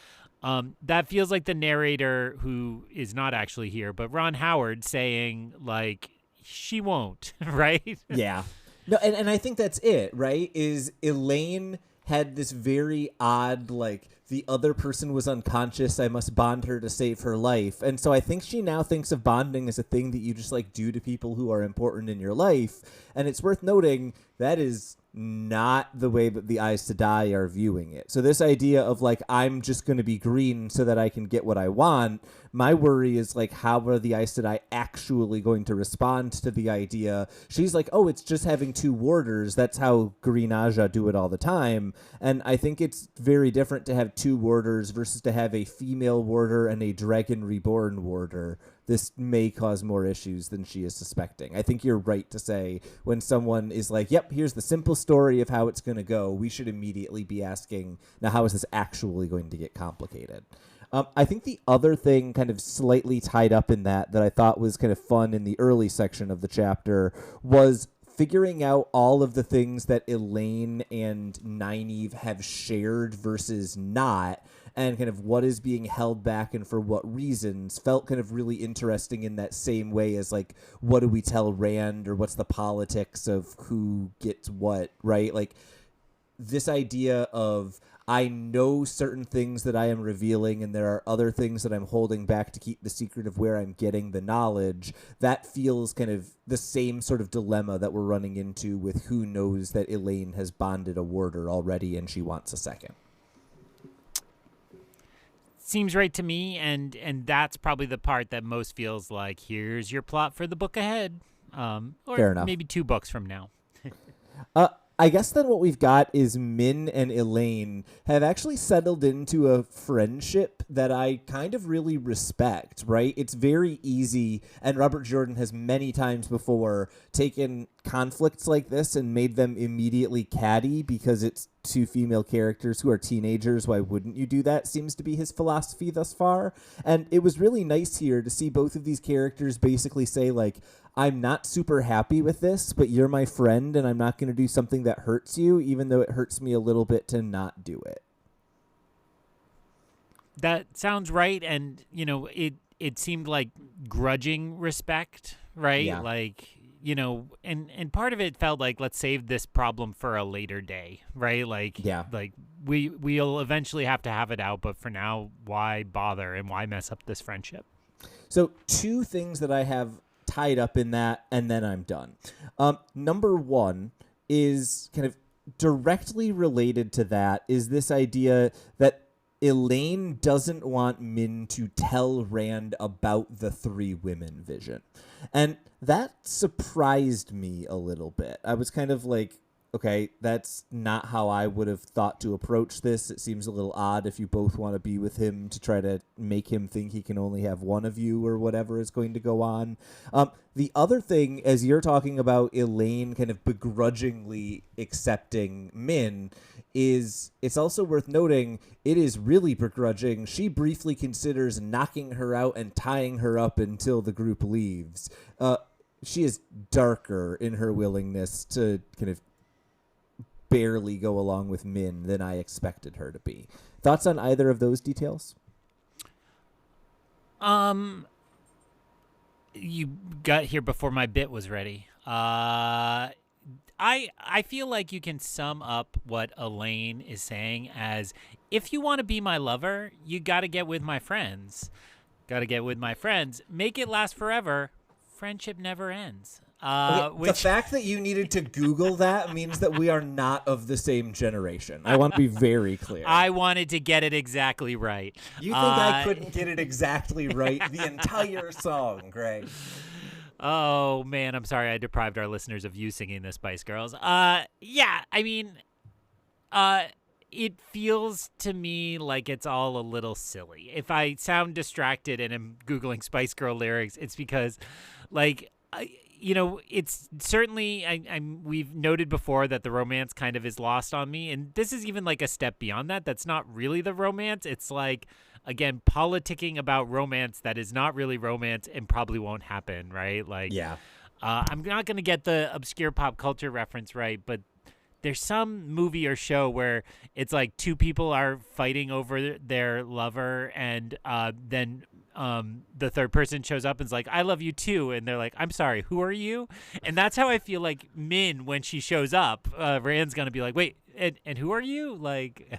That feels like the narrator, who is not actually here, but Ron Howard, saying like, she won't, right? Yeah. No, and I think that's it, right? Is Elaine had this very odd, like, the other person was unconscious, I must bond her to save her life. And so I think she now thinks of bonding as a thing that you just, like, do to people who are important in your life. And it's worth noting that is not the way that the Aes Sedai are viewing it. So this idea of, like, I'm just going to be green so that I can get what I want, my worry is, like, how are the Aes Sedai actually going to respond to the idea? She's like, oh, it's just having two warders. That's how Green Ajah do it all the time. And I think it's very different to have two warders versus to have a female warder and a dragon reborn warder. This may cause more issues than she is suspecting. I think you're right to say when someone is like, yep, here's the simple story of how it's going to go, we should immediately be asking, now how is this actually going to get complicated? I think the other thing kind of slightly tied up in that I thought was kind of fun in the early section of the chapter was figuring out all of the things that Elaine and Nynaeve have shared versus not, and kind of what is being held back and for what reasons felt kind of really interesting in that same way as, like, what do we tell Rand, or what's the politics of who gets what, right? Like, this idea of, I know certain things that I am revealing and there are other things that I'm holding back to keep the secret of where I'm getting the knowledge. That feels kind of the same sort of dilemma that we're running into with who knows that Elaine has bonded a warder already and she wants a second. Seems right to me, and that's probably the part that most feels like, here's your plot for the book ahead. Or Fair enough. Maybe 2 books from now. I guess then what we've got is Min and Elaine have actually settled into a friendship that I kind of really respect, right? It's very easy, and Robert Jordan has many times before taken conflicts like this and made them immediately catty because it's two female characters who are teenagers. Why wouldn't you do that? Seems to be his philosophy thus far. And it was really nice here to see both of these characters basically say, like, I'm not super happy with this, but you're my friend and I'm not going to do something that hurts you, even though it hurts me a little bit to not do it. That sounds right. And, you know, it seemed like grudging respect, right? Yeah. Like, you know, and part of it felt like, let's save this problem for a later day, right? Like, Yeah. like we'll eventually have to have it out, but for now, why bother and why mess up this friendship? So 2 things that I have tied up in that, and then I'm done. Number 1 is kind of directly related to that, is this idea that Elaine doesn't want Min to tell Rand about the 3 women vision. And that surprised me a little bit. I was kind of like, okay, that's not how I would have thought to approach this. It seems a little odd if you both want to be with him to try to make him think he can only have one of you or whatever is going to go on. The other thing, as you're talking about Elaine kind of begrudgingly accepting Min, is it's also worth noting it is really begrudging. She briefly considers knocking her out and tying her up until the group leaves. She is darker in her willingness to kind of barely go along with Min than I expected her to be. Thoughts on either of those details? You got here before my bit was ready. I feel like you can sum up what Elaine is saying as, if you want to be my lover, you got to get with my friends. Got to get with my friends. Make it last forever. Friendship never ends. The fact that you needed to Google that means that we are not of the same generation. I want to be very clear. I wanted to get it exactly right. You think I couldn't get it exactly right the entire song, Greg? Oh, man, I'm sorry I deprived our listeners of you singing this, Spice Girls. Yeah, I mean, it feels to me like it's all a little silly. If I sound distracted and am Googling Spice Girl lyrics, it's because, like, you know, it's certainly, we've noted before that the romance kind of is lost on me. And this is even like a step beyond that. That's not really the romance. It's like, again, politicking about romance that is not really romance and probably won't happen, right? Like, yeah. I'm not going to get the obscure pop culture reference right, but there's some movie or show where it's like two people are fighting over their lover, and then the third person shows up and is like, I love you too, and they're like, I'm sorry, who are you? And that's how I feel like Min, when she shows up, Rand's gonna be like, wait, and who are you? Like,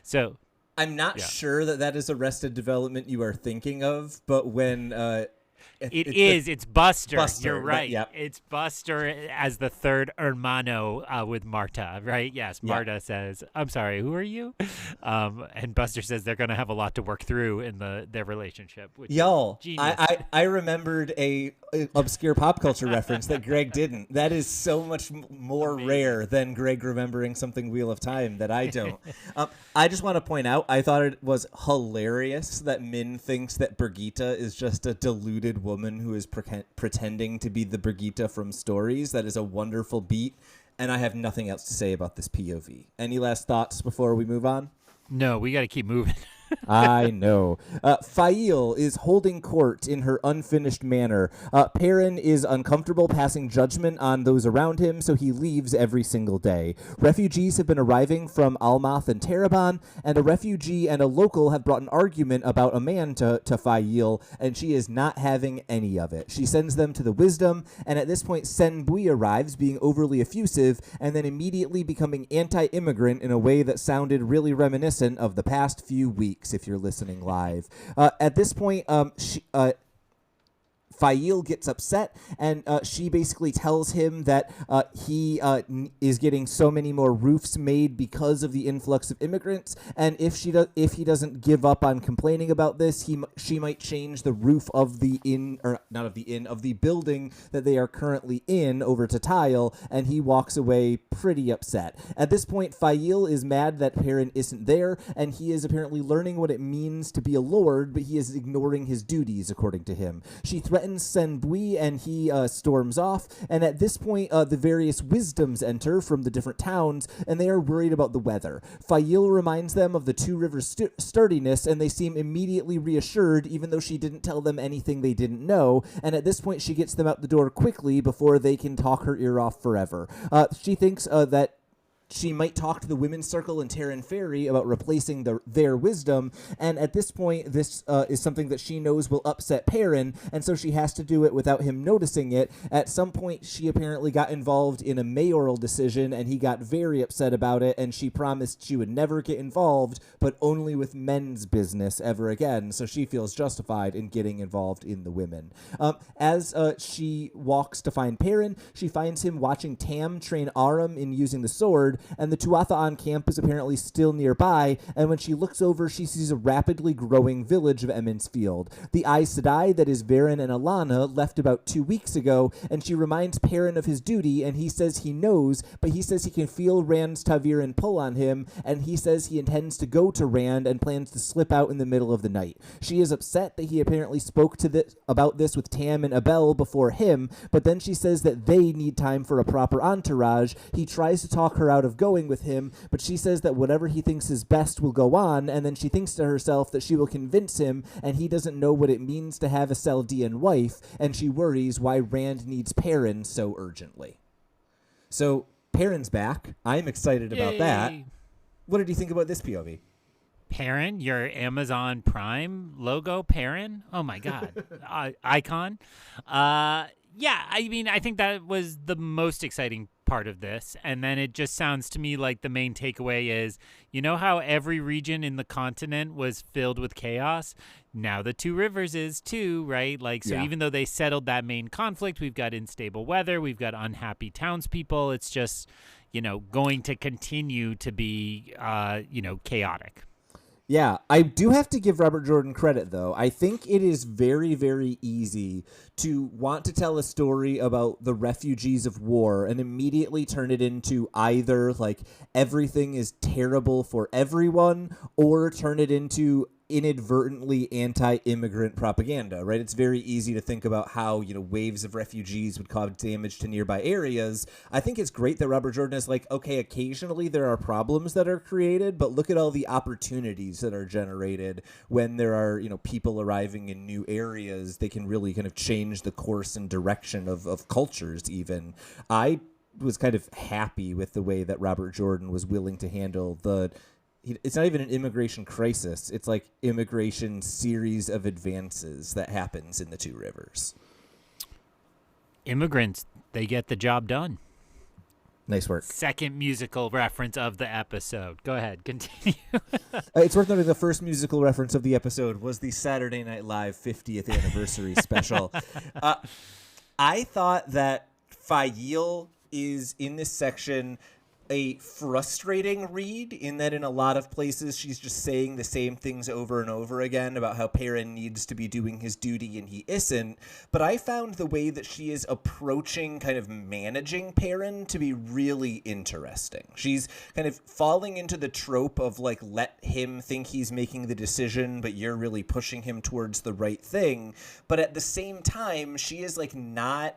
so I'm not sure that is Arrested Development you are thinking of, but when it's Buster. You're right. Yep. It's Buster as the third hermano with Marta, right? Yes, Marta says, I'm sorry, who are you? And Buster says they're going to have a lot to work through in their relationship. Y'all, genius. I remembered a obscure pop culture reference that Greg didn't. That is so much more rare than Greg remembering something Wheel of Time that I don't. I just want to point out, I thought it was hilarious that Min thinks that Brigitte is just a deluded woman who is pretending to be the Brigitte from Stories. That is a wonderful beat, and I have nothing else to say about this POV. Any last thoughts before we move on? No, we got to keep moving. I know. Fail is holding court in her unfinished manner. Perrin is uncomfortable passing judgment on those around him, so he leaves every single day. Refugees have been arriving from Almath and Terabon, and a refugee and a local have brought an argument about a man to Fail, and she is not having any of it. She sends them to the Wisdom, and at this point Sen Bui arrives, being overly effusive, and then immediately becoming anti-immigrant in a way that sounded really reminiscent of the past few weeks, if you're listening live. At this point, Fail gets upset, and she basically tells him that he is getting so many more roofs made because of the influx of immigrants, and if he doesn't give up on complaining about this, she might change the roof of the of the building that they are currently in over to tile, and he walks away pretty upset. At this point, Fail is mad that Perrin isn't there, and he is apparently learning what it means to be a lord, but he is ignoring his duties, according to him. She threatens Sen Bui, and he storms off, and at this point the various wisdoms enter from the different towns, and they are worried about the weather. Fail reminds them of the Two Rivers sturdiness, and they seem immediately reassured, even though she didn't tell them anything they didn't know, and at this point she gets them out the door quickly before they can talk her ear off forever. She thinks that she might talk to the Women's Circle and Terran Ferry about replacing their wisdom, and at this point, this is something that she knows will upset Perrin, and so she has to do it without him noticing it. At some point, she apparently got involved in a mayoral decision, and he got very upset about it, and she promised she would never get involved, but only with men's business ever again, so she feels justified in getting involved in the women. As she walks to find Perrin, she finds him watching Tam train Aram in using the sword, and the Tuatha on camp is apparently still nearby, and when she looks over, she sees a rapidly growing village of Emond's Field. The Aes Sedai that is Varen and Alana left about 2 weeks ago, and she reminds Perrin of his duty, and he says he knows, but he says he can feel Rand's Taviran pull on him, and he says he intends to go to Rand and plans to slip out in the middle of the night. She is upset that he apparently spoke about this with Tam and Abel before him, but then she says that they need time for a proper entourage. He tries to talk her out of going with him, but she says that whatever he thinks is best will go on, and then she thinks to herself that she will convince him, and he doesn't know what it means to have a Seldian wife, and she worries why Rand needs Perrin so urgently. So, Perrin's back. I'm excited about that. What did you think about this POV? Perrin, your Amazon Prime logo, Perrin? Oh my God. Icon. Yeah, I mean, I think that was the most exciting part of this. And then it just sounds to me like the main takeaway is, you know how every region in the continent was filled with chaos? Now the Two Rivers is too, right? Like, so even though they settled that main conflict, we've got unstable weather, we've got unhappy townspeople. It's just, going to continue to be, chaotic. Yeah, I do have to give Robert Jordan credit, though. I think it is very, very easy to want to tell a story about the refugees of war and immediately turn it into either, like, everything is terrible for everyone, or turn it into inadvertently anti-immigrant propaganda, right? It's very easy to think about how, waves of refugees would cause damage to nearby areas. I think it's great that Robert Jordan is like, okay, occasionally there are problems that are created, but look at all the opportunities that are generated when there are, people arriving in new areas. They can really kind of change the course and direction of cultures even. I was kind of happy with the way that Robert Jordan was willing to handle it's not even an immigration crisis. It's like immigration series of advances that happens in the Two Rivers. Immigrants, they get the job done. Nice work. Second musical reference of the episode. Go ahead, continue. It's worth noting the first musical reference of the episode was the Saturday Night Live 50th anniversary special. I thought that Fail is in this section a frustrating read, in that in a lot of places she's just saying the same things over and over again about how Perrin needs to be doing his duty and he isn't. But I found the way that she is approaching kind of managing Perrin to be really interesting. She's kind of falling into the trope of like, let him think he's making the decision, but you're really pushing him towards the right thing. But at the same time, she is like not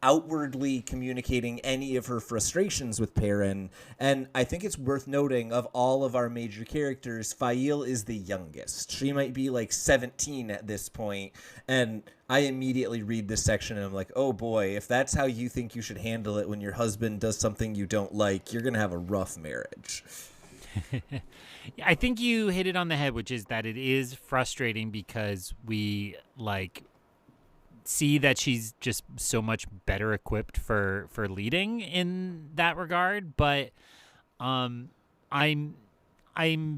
outwardly communicating any of her frustrations with Perrin. And I think it's worth noting, of all of our major characters, Fail is the youngest. She might be like 17 at this point. And I immediately read this section and I'm like, oh boy, if that's how you think you should handle it when your husband does something you don't like, you're going to have a rough marriage. I think you hit it on the head, which is that it is frustrating because we see that she's just so much better equipped for leading in that regard, but I'm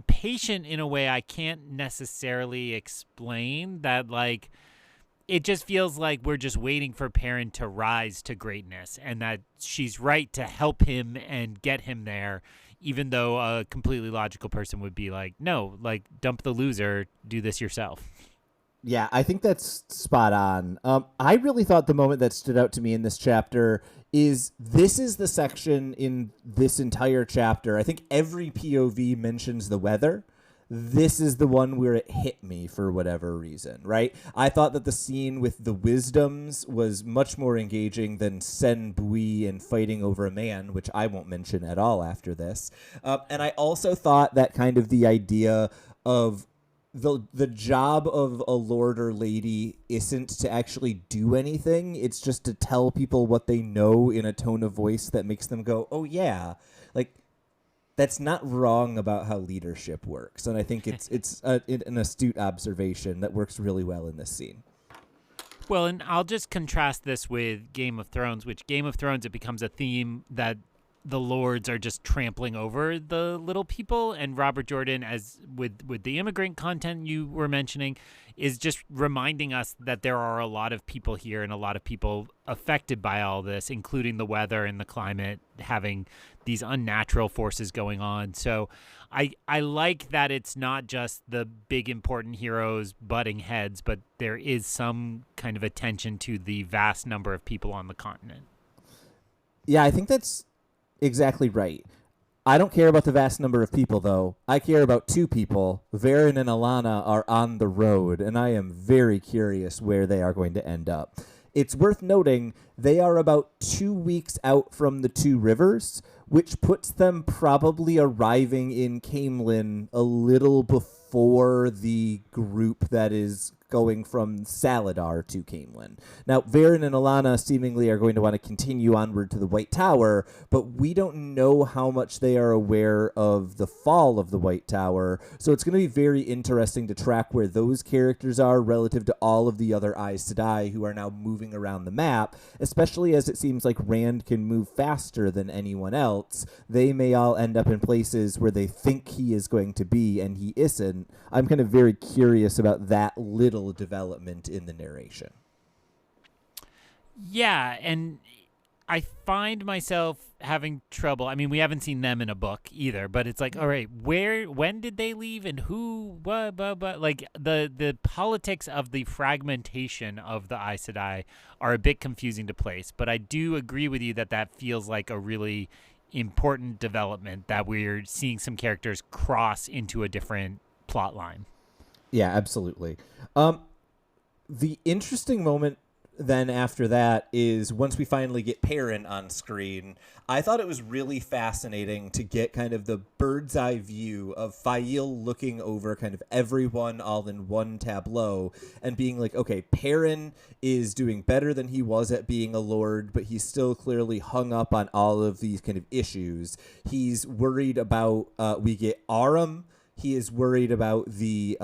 patient in a way I can't necessarily explain. That like it just feels like we're just waiting for Perrin to rise to greatness, and that she's right to help him and get him there, even though a completely logical person would be like, no, like dump the loser, do this yourself. Yeah, I think that's spot on. I really thought the moment that stood out to me in this chapter is this is the section in this entire chapter. I think every POV mentions the weather. This is the one where it hit me for whatever reason, right? I thought that the scene with the wisdoms was much more engaging than Sen Bui and fighting over a man, which I won't mention at all after this. And I also thought that kind of the idea of the job of a lord or lady isn't to actually do anything. It's just to tell people what they know in a tone of voice that makes them go, oh yeah, like that's not wrong about how leadership works. And I think it's an astute observation that works really well in this scene. Well, and I'll just contrast this with Game of Thrones, which Game of Thrones, it becomes a theme that the lords are just trampling over the little people, and Robert Jordan, as with the immigrant content you were mentioning, is just reminding us that there are a lot of people here and a lot of people affected by all this, including the weather and the climate having these unnatural forces going on. So I like that it's not just the big important heroes butting heads, but there is some kind of attention to the vast number of people on the continent. Yeah, I think that's exactly right. I don't care about the vast number of people, though. I care about two people. Varen and Alana are on the road, and I am very curious where they are going to end up. It's worth noting they are about 2 weeks out from the Two Rivers, which puts them probably arriving in Caemlyn a little before the group that is going from Saladar to Caemlyn. Now, Varen and Alana seemingly are going to want to continue onward to the White Tower, but we don't know how much they are aware of the fall of the White Tower, so it's going to be very interesting to track where those characters are relative to all of the other Aes Sedai who are now moving around the map, especially as it seems like Rand can move faster than anyone else. They may all end up in places where they think he is going to be and he isn't. I'm kind of very curious about that little development in the narration. Yeah, and I find myself having trouble. I mean, we haven't seen them in a book either, but it's like, all right, when did they leave and who, what, like the politics of the fragmentation of the Aes Sedai are a bit confusing to place, but I do agree with you that feels like a really important development, that we're seeing some characters cross into a different plot line. Yeah, absolutely. The interesting moment then after that is once we finally get Perrin on screen, I thought it was really fascinating to get kind of the bird's eye view of Fail looking over kind of everyone all in one tableau and being like, okay, Perrin is doing better than he was at being a lord, but he's still clearly hung up on all of these kind of issues. He's worried about, we get Aram. He is worried about the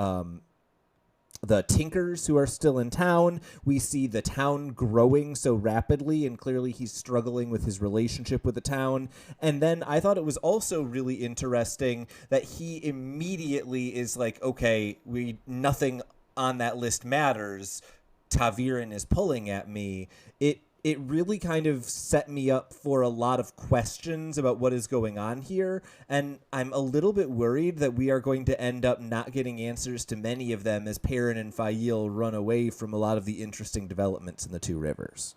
Tinkers who are still in town. We see the town growing so rapidly, and clearly he's struggling with his relationship with the town. And then I thought it was also really interesting that he immediately is like, okay, nothing on that list matters. Taviran is pulling at me. It really kind of set me up for a lot of questions about what is going on here, and I'm a little bit worried that we are going to end up not getting answers to many of them as Perrin and Fail run away from a lot of the interesting developments in the Two Rivers.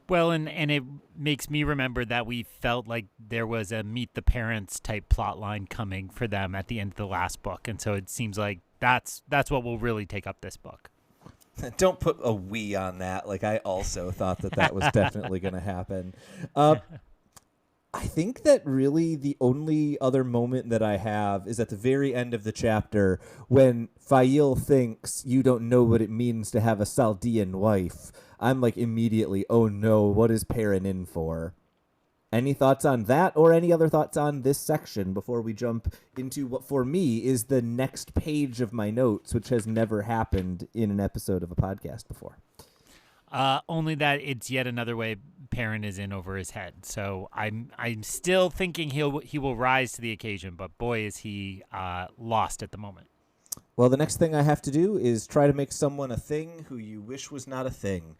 Well, and it makes me remember that we felt like there was a Meet the Parents type plot line coming for them at the end of the last book, and so it seems like that's what will really take up this book. Don't put a we on that. Like, I also thought that was definitely going to happen. I think that really the only other moment that I have is at the very end of the chapter when Fail thinks you don't know what it means to have a Saldean wife. I'm like immediately, oh no, what is Perrin in for? Any thoughts on that or any other thoughts on this section before we jump into what for me is the next page of my notes, which has never happened in an episode of a podcast before? Only that it's yet another way Perrin is in over his head. So I'm still thinking he will rise to the occasion, but boy, is he lost at the moment. Well, the next thing I have to do is try to make someone a thing who you wish was not a thing.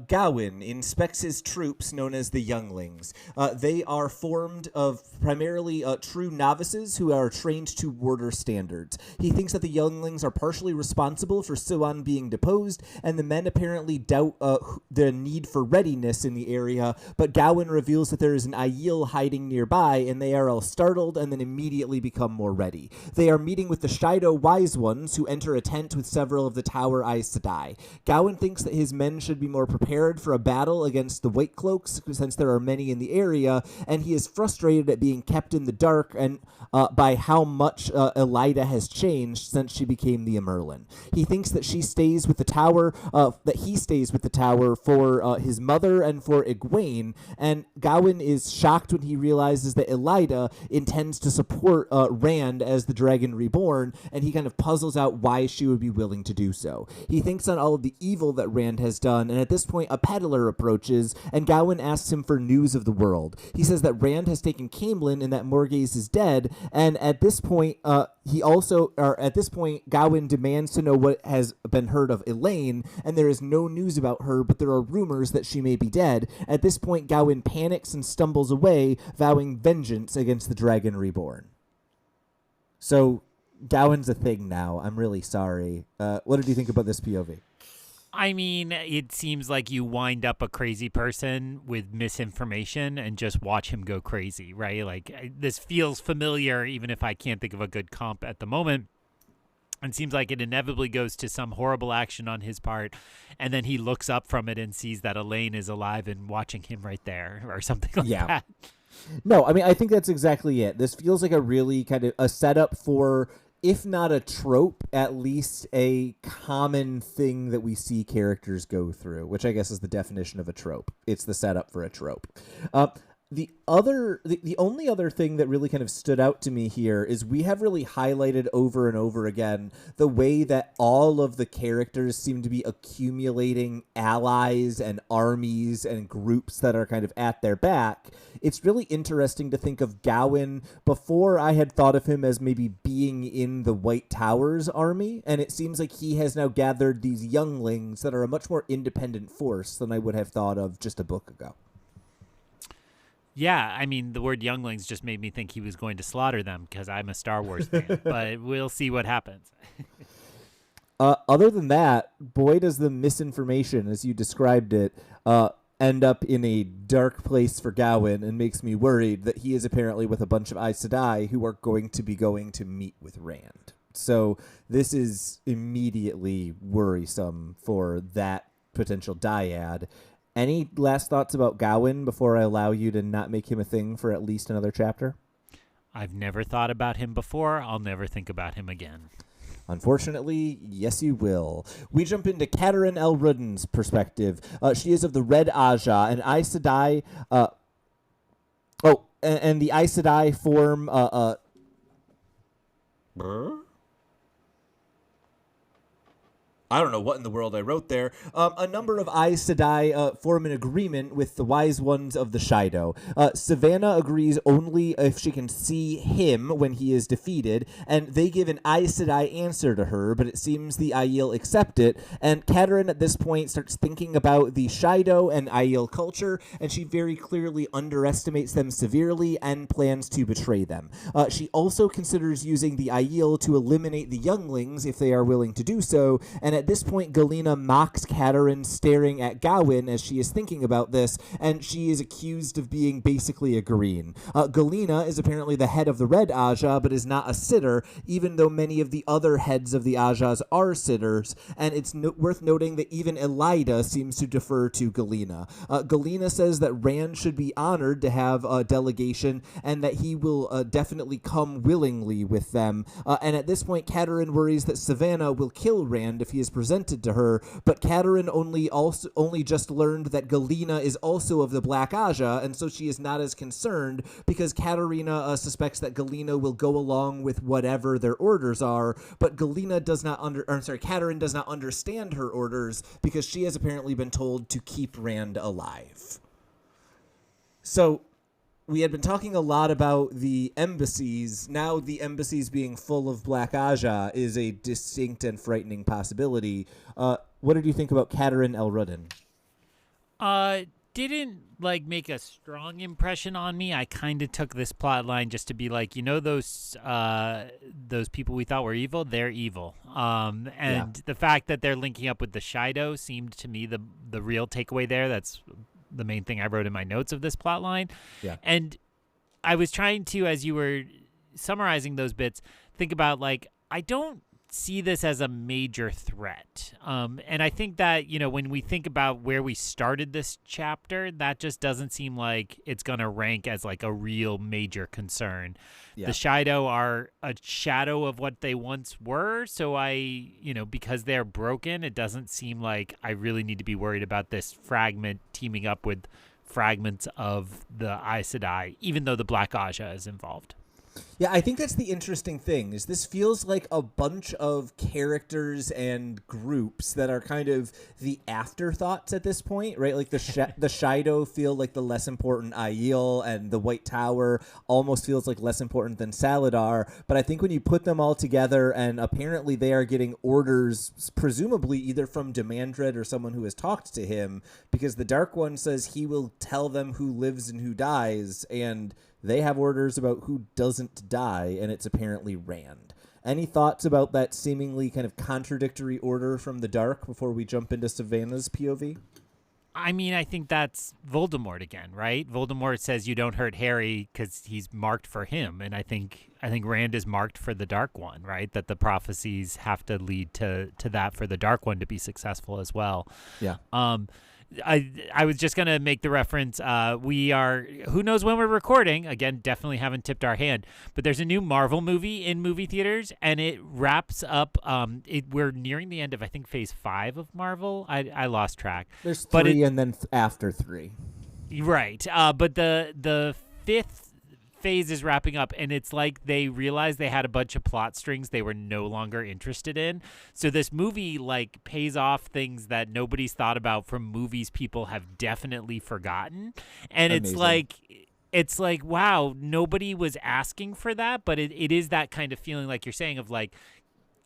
Gawain inspects his troops known as the Younglings. They are formed of primarily true novices who are trained to warder standards. He thinks that the Younglings are partially responsible for Siwan being deposed, and the men apparently doubt the need for readiness in the area, but Gawain reveals that there is an Aiel hiding nearby, and they are all startled and then immediately become more ready. They are meeting with the Shaido Wise Ones, who enter a tent with several of the Tower Aes Sedai. Gawain thinks that his men should be more prepared for a battle against the White Cloaks, since there are many in the area, and he is frustrated at being kept in the dark and by how much Elida has changed since she became the Emerlin. He thinks that he stays with the tower for his mother and for Egwene, and Gawain is shocked when he realizes that Elida intends to support Rand as the Dragon Reborn, and he kind of puzzles out why she would be willing to do so. He thinks on all of the evil that Rand has done, and at this point a peddler approaches, and Gawain asks him for news of the world. He says that Rand has taken Caemlyn and that Morgase is dead, and at this point Gawain demands to know what has been heard of Elaine, and there is no news about her, but there are rumors that she may be dead. At this point, Gawain panics and stumbles away, vowing vengeance against the Dragon Reborn. So Gawain's a thing now. I'm really sorry. What did you think about this POV? I mean, it seems like you wind up a crazy person with misinformation and just watch him go crazy, right? Like, this feels familiar, even if I can't think of a good comp at the moment. And seems like it inevitably goes to some horrible action on his part, and then he looks up from it and sees that Elaine is alive and watching him right there, or something like that. No, I mean, I think that's exactly it. This feels like a really kind of a setup for, if not a trope, at least a common thing that we see characters go through, which I guess is the definition of a trope. It's the setup for a trope. The only other thing that really kind of stood out to me here is we have really highlighted over and over again the way that all of the characters seem to be accumulating allies and armies and groups that are kind of at their back. It's really interesting to think of Gawain. Before, I had thought of him as maybe being in the White Towers army, and it seems like he has now gathered these younglings that are a much more independent force than I would have thought of just a book ago. Yeah, I mean, the word younglings just made me think he was going to slaughter them because I'm a Star Wars fan, but we'll see what happens. Other than that, boy, does the misinformation, as you described it, end up in a dark place for Gawain, and makes me worried that he is apparently with a bunch of Aes Sedai who are going to meet with Rand. So this is immediately worrisome for that potential dyad. Any last thoughts about Gawain before I allow you to not make him a thing for at least another chapter? I've never thought about him before. I'll never think about him again. Unfortunately, yes, you will. We jump into Katerin El-Rudden's perspective. She is of the Red Ajah, and Aes Sedai. And the Aes Sedai form. I don't know what in the world I wrote there. A number of Aes Sedai form an agreement with the Wise Ones of the Shaido. Savannah agrees only if she can see him when he is defeated, and they give an Aes Sedai answer to her, but it seems the Aiel accept it, and Katerin at this point starts thinking about the Shaido and Aiel culture, and she very clearly underestimates them severely and plans to betray them. She also considers using the Aiel to eliminate the younglings if they are willing to do so, and at this point, Galena mocks Katerin staring at Gawain as she is thinking about this, and she is accused of being basically a green. Galena is apparently the head of the Red Ajah, but is not a sitter, even though many of the other heads of the Ajahs are sitters, and it's worth noting that even Elida seems to defer to Galena. Galena says that Rand should be honored to have a delegation, and that he will definitely come willingly with them, and at this point, Katerin worries that Savannah will kill Rand if he is presented to her, but Katerin only just learned that Galena is also of the Black Ajah, and so she is not as concerned because Katerina suspects that Galena will go along with whatever their orders are, but Katerin does not understand her orders because she has apparently been told to keep Rand alive. So we had been talking a lot about the embassies. Now the embassies being full of Black Ajah is a distinct and frightening possibility. What did you think about Katerin El-Rudden? Didn't make a strong impression on me. I kind of took this plot line just to be like, those people we thought were evil, they're evil. The fact that they're linking up with the Shaido seemed to me the real takeaway there. That's the main thing I wrote in my notes of this plot line. Yeah. And I was trying to, as you were summarizing those bits, think about I don't see this as a major threat. And I think that, when we think about where we started this chapter, that just doesn't seem like it's going to rank as a real major concern. Yeah. The Shaido are a shadow of what they once were. So because they're broken, it doesn't seem like I really need to be worried about this fragment teaming up with fragments of the Aes Sedai, even though the Black Ajah is involved. Yeah, I think that's the interesting thing, is this feels like a bunch of characters and groups that are kind of the afterthoughts at this point, right? Like the Shaido feel like the less important Aiel, and the White Tower almost feels like less important than Saladar. But I think when you put them all together, and apparently they are getting orders, presumably either from Demandred or someone who has talked to him, because the Dark One says he will tell them who lives and who dies, and they have orders about who doesn't die, and it's apparently Rand. Any thoughts about that seemingly kind of contradictory order from the Dark before we jump into Savannah's POV? I mean, I think that's Voldemort again, right? Voldemort says you don't hurt Harry because he's marked for him, and I think Rand is marked for the Dark One, right? That the prophecies have to lead to that for the Dark One to be successful as well. Yeah. I was just going to make the reference. We are, who knows when we're recording? Again, definitely haven't tipped our hand. But there's a new Marvel movie in movie theaters, and it wraps up. We're nearing the end of, I think, phase 5 of Marvel. I lost track. There's 3 and then after 3. Right. But the 5th phase is wrapping up, and it's like they realized they had a bunch of plot strings they were no longer interested in. So this movie pays off things that nobody's thought about from movies people have definitely forgotten. And Amazing. it's like, wow, nobody was asking for that, but it is that kind of feeling like you're saying of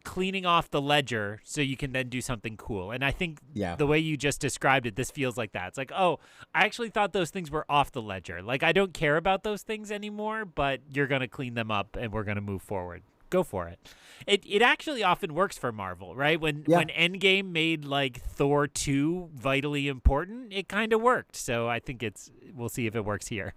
cleaning off the ledger so you can then do something cool. And I think the way you just described it, this feels like that. It's like, oh, I actually thought those things were off the ledger. I don't care about those things anymore, but you're going to clean them up and we're going to move forward. Go for it. It actually often works for Marvel, right? When Endgame made Thor 2 vitally important, it kind of worked. So I think we'll see if it works here.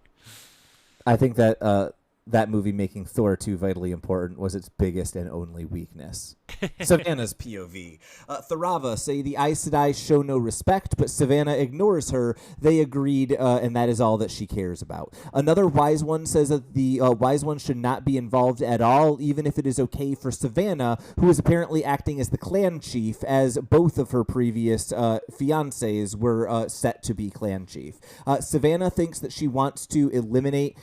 I think that that movie making Thor 2 vitally important was its biggest and only weakness. Savannah's POV. Tharava say the Aes Sedai show no respect, but Savannah ignores her. They agreed, and that is all that she cares about. Another wise one says that the wise one should not be involved at all, even if it is okay for Savannah, who is apparently acting as the clan chief, as both of her previous fiancés were set to be clan chief. Savannah thinks that she wants to eliminate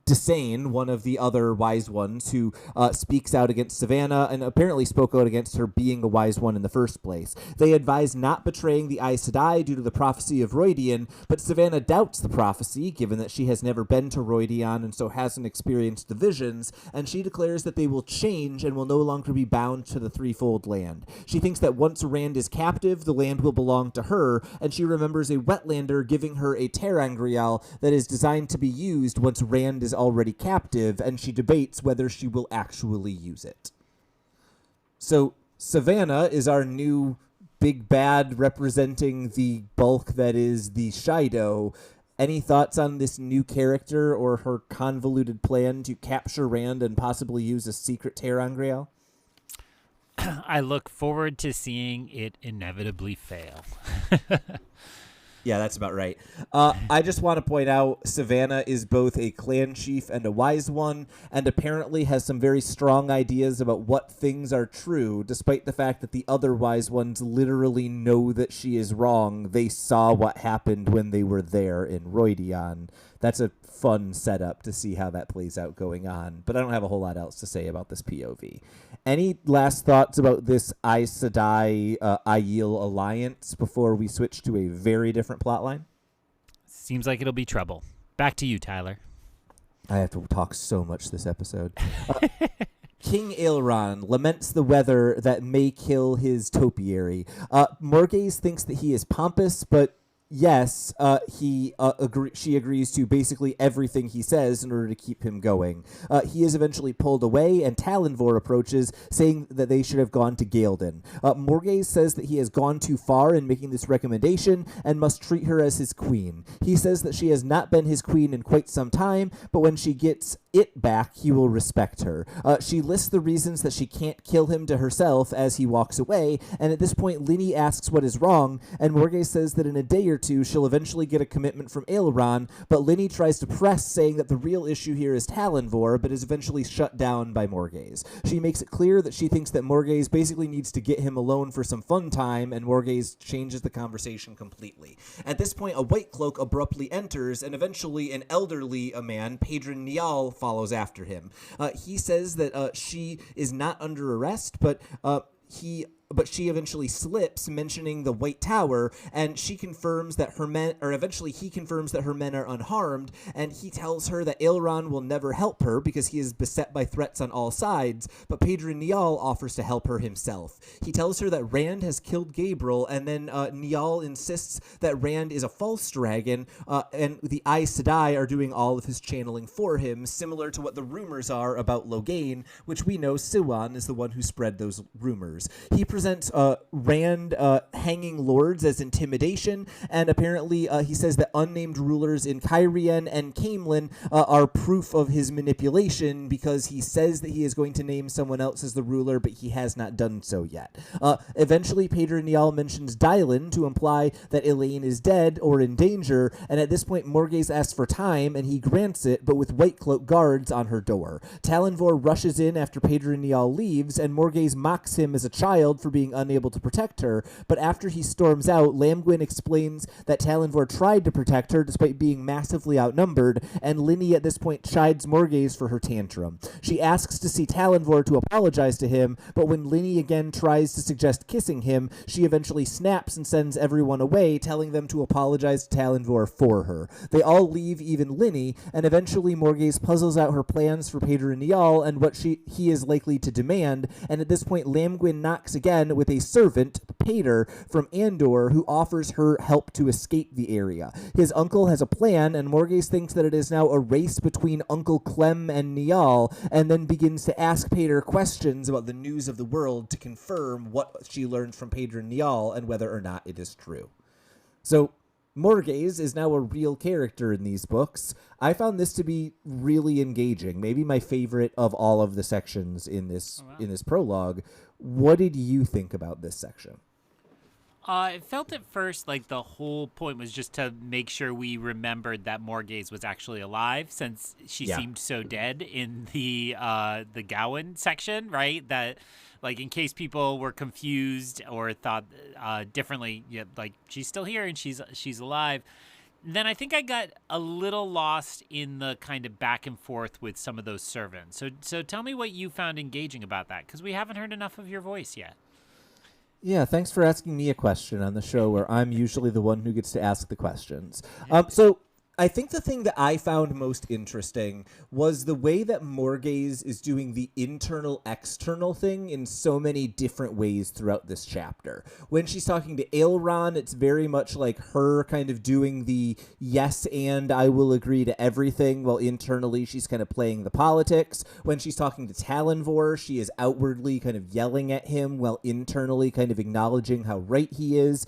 Desane, one of the other wise ones, who speaks out against Savannah and apparently spoke out against her being a wise one in the first place. They advise not betraying the Aes Sedai due to the prophecy of Roydian, but Savannah doubts the prophecy, given that she has never been to Roydian and so hasn't experienced the visions, and she declares that they will change and will no longer be bound to the threefold land. She thinks that once Rand is captive, the land will belong to her, and she remembers a wetlander giving her a ter'angreal that is designed to be used once Rand is already captive, and she debates whether she will actually use it. So Savannah is our new big bad representing the bulk that is the Shaido. Any thoughts on this new character or her convoluted plan to capture Rand and possibly use a secret ter'angreal? I look forward to seeing it inevitably fail. Yeah, that's about right. I just want to point out Savannah is both a clan chief and a wise one, and apparently has some very strong ideas about what things are true, despite the fact that the other wise ones literally know that she is wrong. They saw what happened when they were there in Roydian. That's a fun setup to see how that plays out going on, but I don't have a whole lot else to say about this POV. Any last thoughts about this Aes Sedai Aiel alliance before we switch to a very different plotline? Seems like it'll be trouble. Back to you, Tyler. I have to talk so much this episode. King Aelron laments the weather that may kill his topiary. Morghese thinks that he is pompous, but yes, she agrees to basically everything he says in order to keep him going. He is eventually pulled away, and Talonvor approaches, saying that they should have gone to Ghealdan. Morghese says that he has gone too far in making this recommendation and must treat her as his queen. He says that she has not been his queen in quite some time, but when she gets it back, he will respect her. She lists the reasons that she can't kill him to herself as he walks away, and at this point, Linny asks what is wrong, and Morghese says that in a day or two, she'll eventually get a commitment from Aelron, but Linny tries to press, saying that the real issue here is Talonvor, but is eventually shut down by Morghese. She makes it clear that she thinks that Morghese basically needs to get him alone for some fun time, and Morghese changes the conversation completely. At this point, a white cloak abruptly enters, and eventually an elderly man, Pedron Nial, follows after him. He says that she is not under arrest, but she eventually slips, mentioning the White Tower, and she confirms that her men, or eventually he confirms that her men are unharmed, and he tells her that Aelron will never help her because he is beset by threats on all sides, but Pedron Nial offers to help her himself. He tells her that Rand has killed Gabriel, and then Nial insists that Rand is a false dragon, and the Aes Sedai are doing all of his channeling for him, similar to what the rumors are about Logain, which we know Siwan is the one who spread those rumors. He presents Rand hanging lords as intimidation, and apparently he says that unnamed rulers in Cairhien and Caemlyn are proof of his manipulation, because he says that he is going to name someone else as the ruler, but he has not done so yet. Eventually, Pedron Nial mentions Dylan to imply that Elaine is dead or in danger, and at this point Morghese asks for time, and he grants it, but with White Cloak guards on her door. Talonvor rushes in after Pedron Nial leaves, and Morghese mocks him as a child for being unable to protect her, but after he storms out, Lamgwin explains that Talonvor tried to protect her despite being massively outnumbered, and Linny at this point chides Morghese for her tantrum. She asks to see Talonvor to apologize to him, but when Linny again tries to suggest kissing him, she eventually snaps and sends everyone away, telling them to apologize to Talonvor for her. They all leave, even Linny, and eventually Morghese puzzles out her plans for Pedron Nial and what he is likely to demand, and at this point Lamgwin knocks again with a servant, Pater, from Andor, who offers her help to escape the area. His uncle has a plan, and Morghese thinks that it is now a race between Uncle Clem and Nial, and then begins to ask Pater questions about the news of the world to confirm what she learned from Pedron Nial and whether or not it is true. So, Morghese is now a real character in these books. I found this to be really engaging. Maybe my favorite of all of the sections in this in this prologue. What did you think about this section? It felt at first like the whole point was just to make sure we remembered that Morghese was actually alive, since she seemed so dead in the Gawain section, right? That, like, in case people were confused or thought differently, like, she's still here and she's alive. Then I think I got a little lost in the kind of back and forth with some of those servants. So tell me what you found engaging about that, because we haven't heard enough of your voice yet. Yeah, thanks for asking me a question on the show where I'm usually the one who gets to ask the questions. So I think the thing that I found most interesting was the way that Morghese is doing the internal-external thing in so many different ways throughout this chapter. When she's talking to Elrond, it's very much like her kind of doing the yes and I will agree to everything, while internally she's kind of playing the politics. When she's talking to Talonvor, she is outwardly kind of yelling at him, while internally kind of acknowledging how right he is.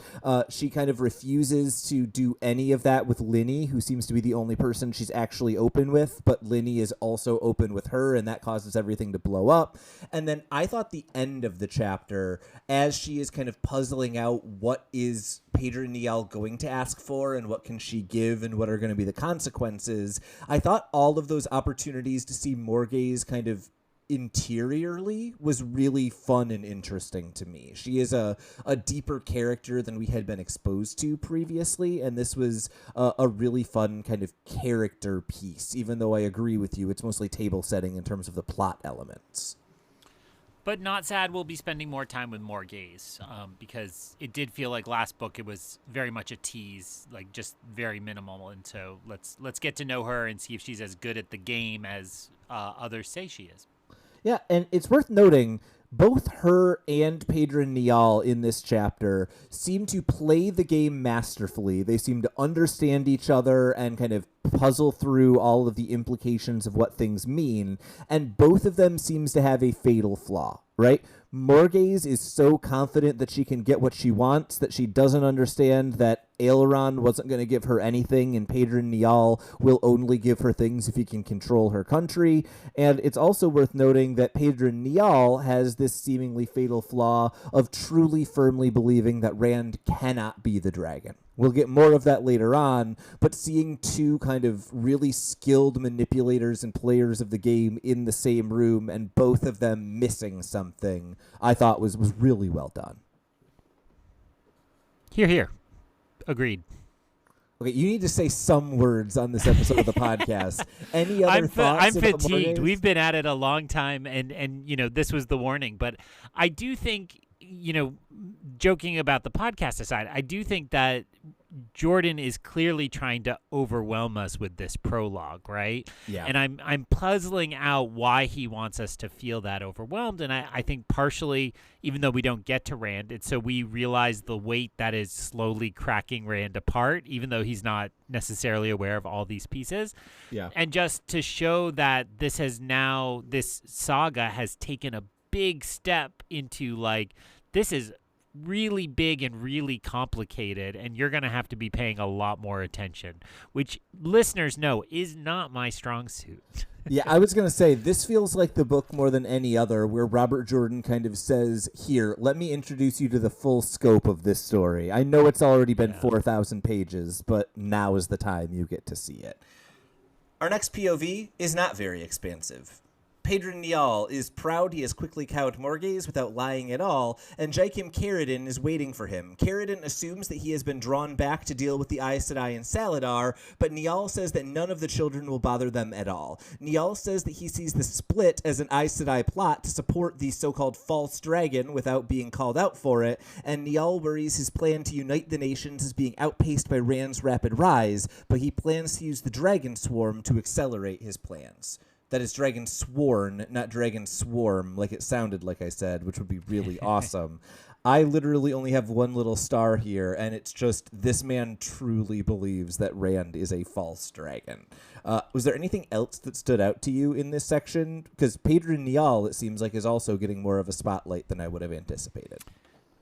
She kind of refuses to do any of that with Linny, who seems to be the only person she's actually open with, but Linny is also open with her, and that causes everything to blow up. And then I thought the end of the chapter, as she is kind of puzzling out what is Pedro Niall going to ask for and what can she give and what are going to be the consequences, I thought all of those opportunities to see Morghese kind of interiorly was really fun and interesting to me. She is a deeper character than we had been exposed to previously, and this was a really fun kind of character piece, even though I agree with you, it's mostly table setting in terms of the plot elements. But not sad we'll be spending more time with Morghese, because it did feel like last book it was very much a tease, like just very minimal, and so let's get to know her and see if she's as good at the game as others say she is. Yeah, and it's worth noting, both her and Pedro Niall in this chapter seem to play the game masterfully. They seem to understand each other and kind of puzzle through all of the implications of what things mean, and both of them seems to have a fatal flaw, right? Morghese is so confident that she can get what she wants that she doesn't understand that Elrond wasn't going to give her anything, and Pedro Niall will only give her things if he can control her country. And it's also worth noting that Pedro Niall has this seemingly fatal flaw of truly firmly believing that Rand cannot be the dragon. We'll get more of that later on, but seeing two kind of really skilled manipulators and players of the game in the same room and both of them missing something, I thought was really well done. Here. Agreed. Okay, you need to say some words on this episode of the podcast. Any other thoughts? I'm fatigued. We've been at it a long time, and this was the warning. But I do think, joking about the podcast aside, I do think that Jordan is clearly trying to overwhelm us with this prologue, right? Yeah. And I'm puzzling out why he wants us to feel that overwhelmed. And I think partially, even though we don't get to Rand, it's so we realize the weight that is slowly cracking Rand apart, even though he's not necessarily aware of all these pieces. Yeah. And just to show that this saga has taken a big step into, like, this is really big and really complicated, and you're going to have to be paying a lot more attention, which listeners know is not my strong suit. Yeah, I was going to say, this feels like the book more than any other where Robert Jordan kind of says, here, let me introduce you to the full scope of this story. I know it's already been 4,000 pages, but now is the time you get to see it. Our next POV is not very expansive. Pedro Niall is proud he has quickly cowed Morghese without lying at all, and Jaikim Carradine is waiting for him. Carradine assumes that he has been drawn back to deal with the Aes Sedai and Saladar, but Niall says that none of the children will bother them at all. Niall says that he sees the split as an Aes Sedai plot to support the so-called false dragon without being called out for it, and Niall worries his plan to unite the nations is being outpaced by Rand's rapid rise, but he plans to use the dragon swarm to accelerate his plans. That is Dragon Sworn, not Dragon Swarm, like it sounded like I said, which would be really awesome. I literally only have one little star here, and it's just, this man truly believes that Rand is a false dragon. Was there anything else that stood out to you in this section? Because Pedro Niall, it seems like, is also getting more of a spotlight than I would have anticipated.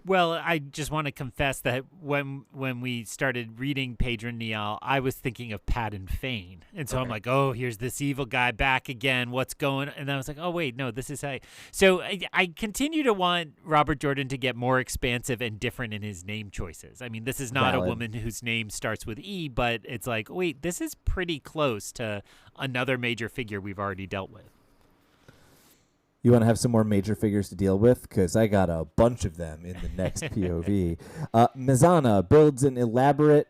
Well, I just want to confess that when we started reading Pedron Nial, I was thinking of Padan Fane. And so I'm like, oh, here's this evil guy back again. What's going on? And I was like, oh, wait, no, this is how. So I continue to want Robert Jordan to get more expansive and different in his name choices. I mean, this is not Valid. a woman whose name starts with E, but it's like, wait, this is pretty close to another major figure we've already dealt with. You want to have some more major figures to deal with? Because I got a bunch of them in the next POV. Mizana builds an elaborate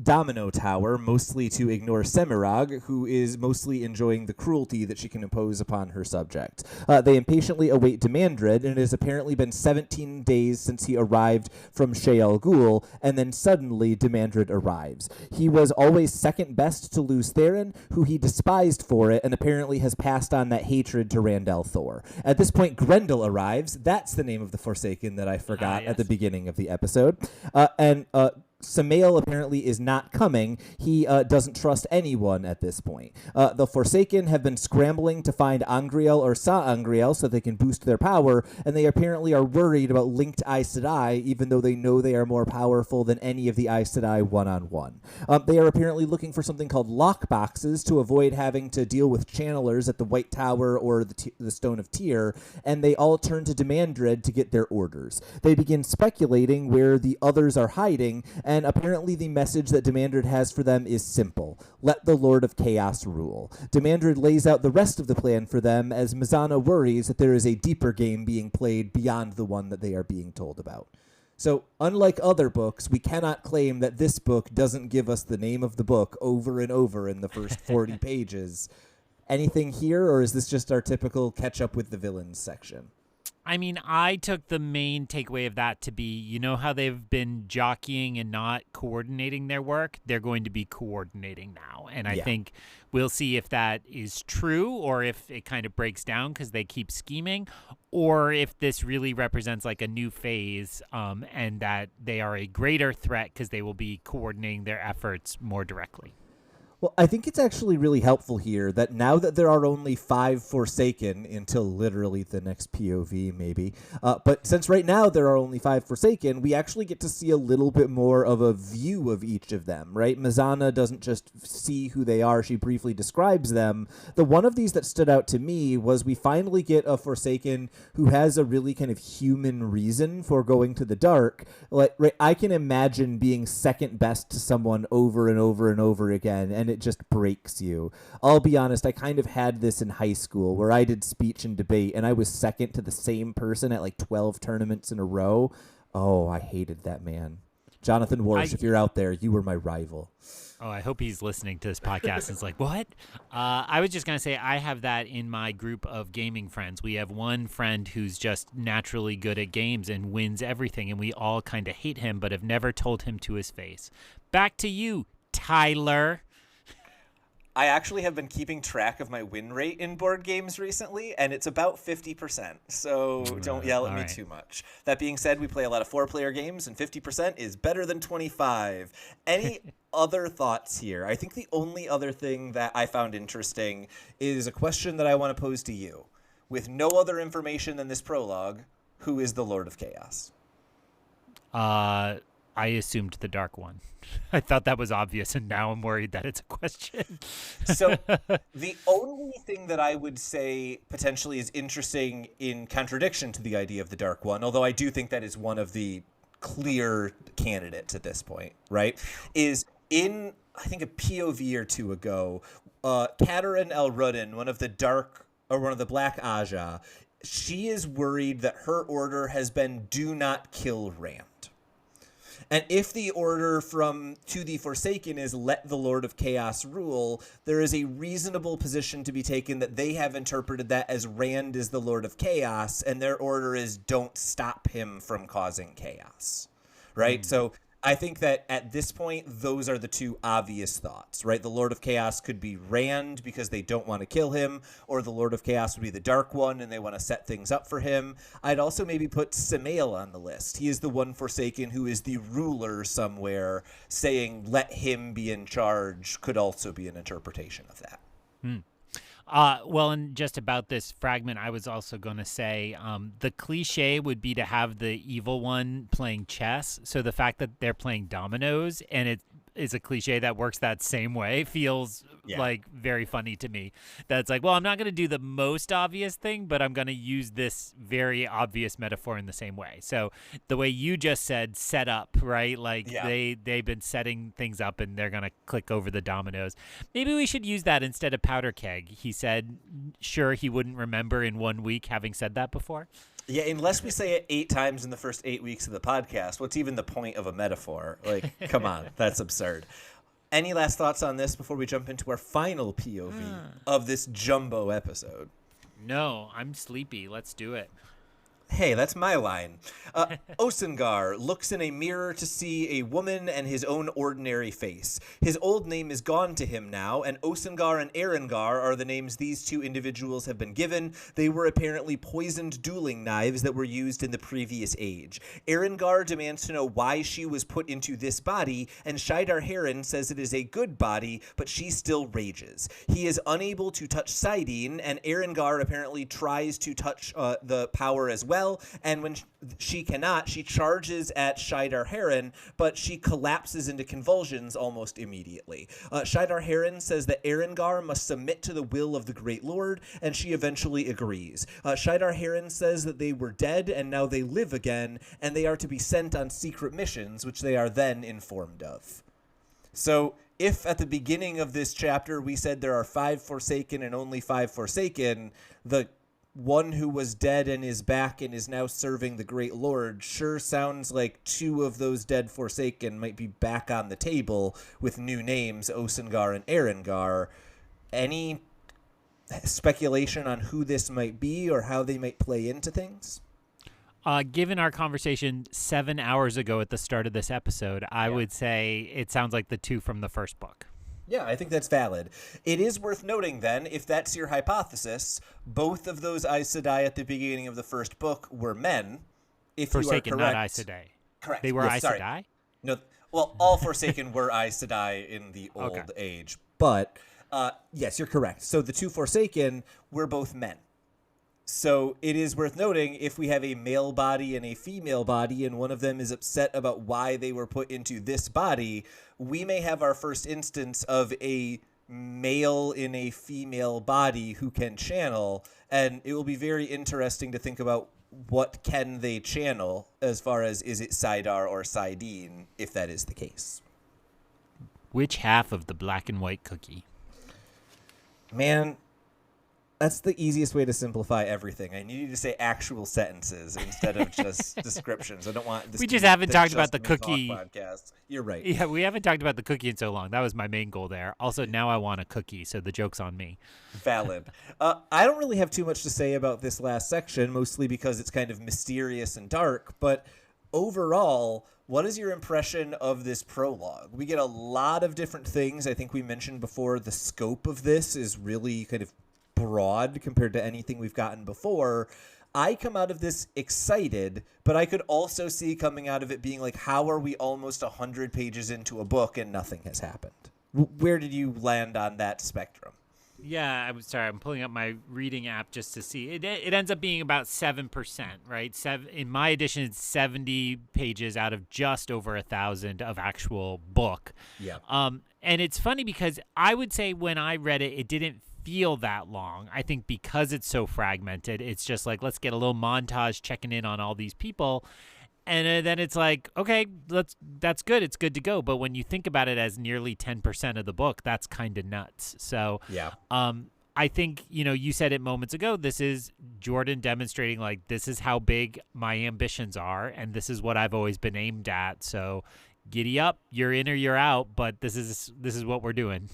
domino tower, mostly to ignore Semirag, who is mostly enjoying the cruelty that she can impose upon her subject. They impatiently await Demandred, and it has apparently been 17 days since he arrived from Sheol Ghul, and then suddenly Demandred arrives. He was always second best to Luz Theron, who he despised for it, and apparently has passed on that hatred to Randall Thor. At this point, Grendel arrives. That's the name of the Forsaken that I forgot at the beginning of the episode. Samael apparently is not coming. He doesn't trust anyone at this point. The Forsaken have been scrambling to find Angriel or Sa-Angriel so they can boost their power, and they apparently are worried about linked Aes Sedai, even though they know they are more powerful than any of the Aes Sedai one-on-one. They are apparently looking for something called lockboxes to avoid having to deal with channelers at the White Tower or the Stone of Tyr, and they all turn to Demandred to get their orders. They begin speculating where the others are hiding, and apparently the message that Demandred has for them is simple. Let the Lord of Chaos rule. Demandred lays out the rest of the plan for them as Mizana worries that there is a deeper game being played beyond the one that they are being told about. So, unlike other books, we cannot claim that this book doesn't give us the name of the book over and over in the first 40 pages. Anything here, or is this just our typical catch up with the villains section? I mean, I took the main takeaway of that to be, you know how they've been jockeying and not coordinating their work? They're going to be coordinating now. And I think we'll see if that is true or if it kind of breaks down because they keep scheming, or if this really represents like a new phase and that they are a greater threat because they will be coordinating their efforts more directly. Well, I think it's actually really helpful here that now that there are only 5 Forsaken until literally the next POV, maybe, but since right now there are only 5 Forsaken, we actually get to see a little bit more of a view of each of them, right? Mizana doesn't just see who they are, she briefly describes them. The one of these that stood out to me was we finally get a Forsaken who has a really kind of human reason for going to the dark. Like, right, I can imagine being second best to someone over and over and over again, and it just breaks you. I'll be honest, I kind of had this in high school where I did speech and debate and I was second to the same person at like 12 tournaments in a row. Oh, I hated that man. Jonathan Warsh, if you're out there, you were my rival. Oh, I hope he's listening to this podcast. It's like, what? I was just going to say I have that in my group of gaming friends. We have one friend who's just naturally good at games and wins everything, and we all kind of hate him but have never told him to his face. Back to you, Tylor. I actually have been keeping track of my win rate in board games recently, and it's about 50%, so don't yell at me too much. That being said, we play a lot of 4-player games, and 50% is better than 25. Any other thoughts here? I think the only other thing that I found interesting is a question that I want to pose to you. With no other information than this prologue, who is the Lord of Chaos? I assumed the Dark One. I thought that was obvious, and now I'm worried that it's a question. So the only thing that I would say potentially is interesting in contradiction to the idea of the Dark One, although I do think that is one of the clear candidates at this point, right, is in, I think, a POV or two ago, Katerin El-Rudin, one of the Black Ajah, she is worried that her order has been do not kill Rand. And if the order to the Forsaken is let the Lord of Chaos rule, there is a reasonable position to be taken that they have interpreted that as Rand is the Lord of Chaos, and their order is don't stop him from causing chaos, right? So I think that at this point, those are the two obvious thoughts, right? The Lord of Chaos could be Rand because they don't want to kill him, or the Lord of Chaos would be the Dark One and they want to set things up for him. I'd also maybe put Samael on the list. He is the one Forsaken who is the ruler somewhere, saying let him be in charge could also be an interpretation of that. Well, and just about this fragment, I was also going to say the cliche would be to have the evil one playing chess. So the fact that they're playing dominoes and it is a cliche that works that same way feels like very funny to me. That's like, well, I'm not going to do the most obvious thing, but I'm going to use this very obvious metaphor in the same way. So the way you just said, set up, right? Like they've been setting things up and they're going to click over the dominoes. Maybe we should use that instead of powder keg. He said, sure, he wouldn't remember in 1 week having said that before. Yeah, unless we say it 8 times in the first 8 weeks of the podcast, what's even the point of a metaphor? Like, come on, that's absurd. Any last thoughts on this before we jump into our final POV of this jumbo episode? No, I'm sleepy. Let's do it. Hey, that's my line. Osengar looks in a mirror to see a woman and his own ordinary face. His old name is gone to him now, and Osengar and Erengar are the names these two individuals have been given. They were apparently poisoned dueling knives that were used in the previous age. Erengar demands to know why she was put into this body, and Shaidar Heron says it is a good body, but she still rages. He is unable to touch Saidin, and Erengar apparently tries to touch the power as well. And when she cannot, she charges at Shaidar Heron, but she collapses into convulsions almost immediately. Shaidar Heron says that Erengar must submit to the will of the Great Lord, and she eventually agrees. Shaidar Heron says that they were dead and now they live again, and they are to be sent on secret missions, which they are then informed of. So if at the beginning of this chapter we said there are 5 Forsaken and only 5 Forsaken, the one who was dead and is back and is now serving the Great Lord sure sounds like 2 of those dead Forsaken might be back on the table with new names, Osengar and Erengar. Any speculation on who this might be or how they might play into things? Given our conversation 7 hours ago at the start of this episode, I would say it sounds like the 2 from the first book. Yeah, I think that's valid. It is worth noting, then, if that's your hypothesis, both of those Aes Sedai at the beginning of the first book were men. If Forsaken, you are correct, not Aes Sedai. Correct. They were Aes Sedai? No, well, all Forsaken were Aes Sedai in the old age. But, yes, you're correct. So the 2 Forsaken were both men. So it is worth noting if we have a male body and a female body and one of them is upset about why they were put into this body, we may have our first instance of a male in a female body who can channel, and it will be very interesting to think about what can they channel as far as is it Saidar or Saidin, if that is the case. Which half of the black and white cookie? Man, that's the easiest way to simplify everything. I need you to say actual sentences instead of just descriptions. I don't want this. We just haven't talked about the cookie podcast. You're right. Yeah, we haven't talked about the cookie in so long. That was my main goal there. Also, now I want a cookie, so the joke's on me. Valid. I don't really have too much to say about this last section, mostly because it's kind of mysterious and dark. But overall, what is your impression of this prologue? We get a lot of different things. I think we mentioned before the scope of this is really kind of broad compared to anything we've gotten before. I come out of this excited, but I could also see coming out of it being like, how are we almost 100 pages into a book and nothing has happened? Where did you land on that spectrum? Yeah, I'm sorry. I'm pulling up my reading app just to see. It ends up being about 7%, right? In my edition, it's 70 pages out of just over 1,000 of actual book. Yeah. And it's funny because I would say when I read it, it didn't feel that long. I think because it's so fragmented, it's just like, let's get a little montage checking in on all these people. And then it's like, okay, that's good. It's good to go. But when you think about it as nearly 10% of the book, that's kind of nuts. So yeah. I think, you said it moments ago, this is Jordan demonstrating like, this is how big my ambitions are. And this is what I've always been aimed at. So giddy up, you're in or you're out. But this is what we're doing.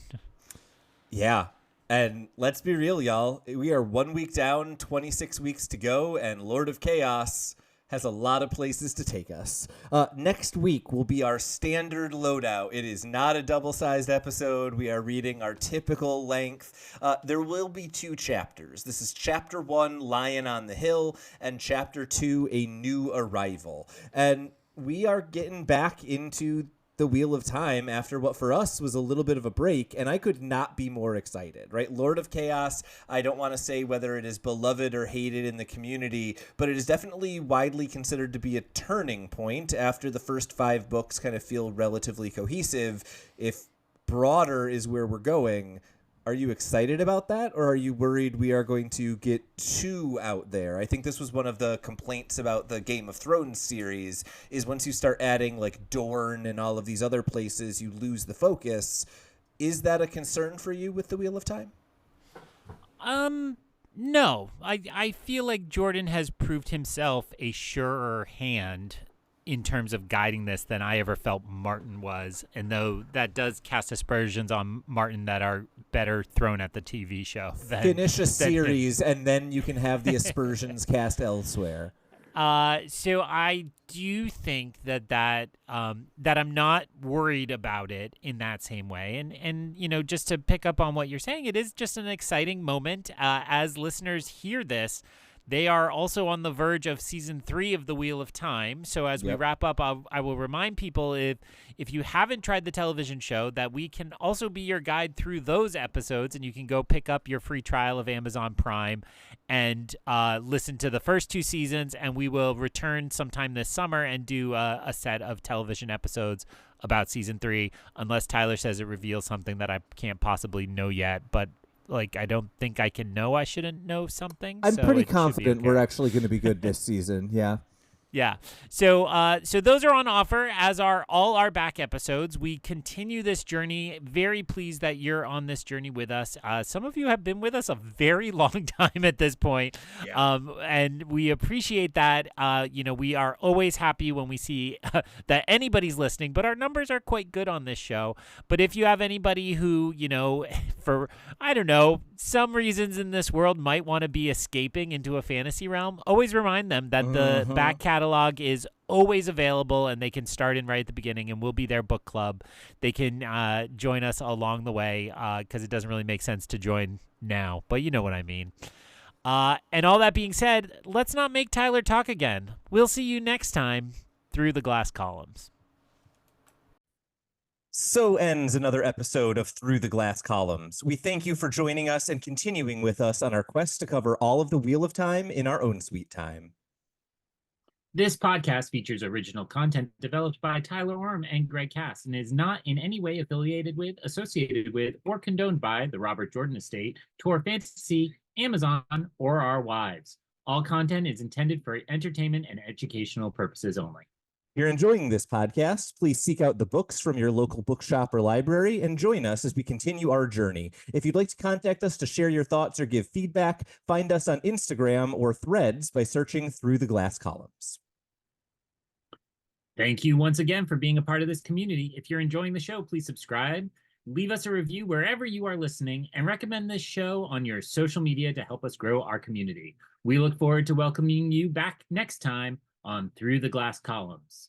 Yeah. And let's be real, y'all. We are 1 week down, 26 weeks to go, and Lord of Chaos has a lot of places to take us. Next week will be our standard loadout. It is not a double-sized episode. We are reading our typical length. There will be 2 chapters. This is Chapter 1, Lion on the Hill, and Chapter 2, A New Arrival. And we are getting back into the Wheel of Time after what for us was a little bit of a break, and I could not be more excited, right? Lord of Chaos, I don't want to say whether it is beloved or hated in the community, but it is definitely widely considered to be a turning point after the first 5 books kind of feel relatively cohesive. If broader is where we're going, are you excited about that, or are you worried we are going to get too out there? I think this was one of the complaints about the Game of Thrones series, is once you start adding like Dorne and all of these other places, you lose the focus. Is that a concern for you with the Wheel of Time? No. I feel like Jordan has proved himself a surer hand in terms of guiding this than I ever felt Martin was. And though that does cast aspersions on Martin that are better thrown at the TV show. Finish a series and then you can have the aspersions cast elsewhere. So I do think that I'm not worried about it in that same way. And you know, just to pick up on what you're saying, it is just an exciting moment. As listeners hear this, they are also on the verge of season 3 of The Wheel of Time. So as we wrap up, I will remind people, if you haven't tried the television show, that we can also be your guide through those episodes, and you can go pick up your free trial of Amazon Prime and listen to the first 2 seasons, and we will return sometime this summer and do a set of television episodes about season 3, unless Tylor says it reveals something that I can't possibly know yet. But like, I don't think I can know I shouldn't know something. I'm so pretty confident we're actually going to be good this season. Yeah. Yeah. So those are on offer, as are all our back episodes. We continue this journey. Very pleased that you're on this journey with us. Some of you have been with us a very long time at this point. Yeah. And we appreciate that. You know, we are always happy when we see that anybody's listening, but our numbers are quite good on this show. But if you have anybody who, you know, for, I don't know, some reasons in this world might want to be escaping into a fantasy realm, always remind them that the back catalog is always available, and they can start in right at the beginning, and we'll be their book club. They can join us along the way, because it doesn't really make sense to join now, but you know what I mean. And all that being said, let's not make Tylor talk again. We'll see you next time through the glass columns. So ends another episode of Through the Glass Columns. We thank you for joining us and continuing with us on our quest to cover all of the Wheel of Time in our own sweet time. This podcast features original content developed by Tylor Orm and Greg Cass and is not in any way affiliated with, associated with, or condoned by the Robert Jordan Estate, Tor Fantasy, Amazon, or our wives. All content is intended for entertainment and educational purposes only. If you're enjoying this podcast, please seek out the books from your local bookshop or library and join us as we continue our journey. If you'd like to contact us to share your thoughts or give feedback, find us on Instagram or Threads by searching Through the Glass Columns. Thank you once again for being a part of this community. If you're enjoying the show, please subscribe, leave us a review wherever you are listening, and recommend this show on your social media to help us grow our community. We look forward to welcoming you back next time on Through the Glass Columns.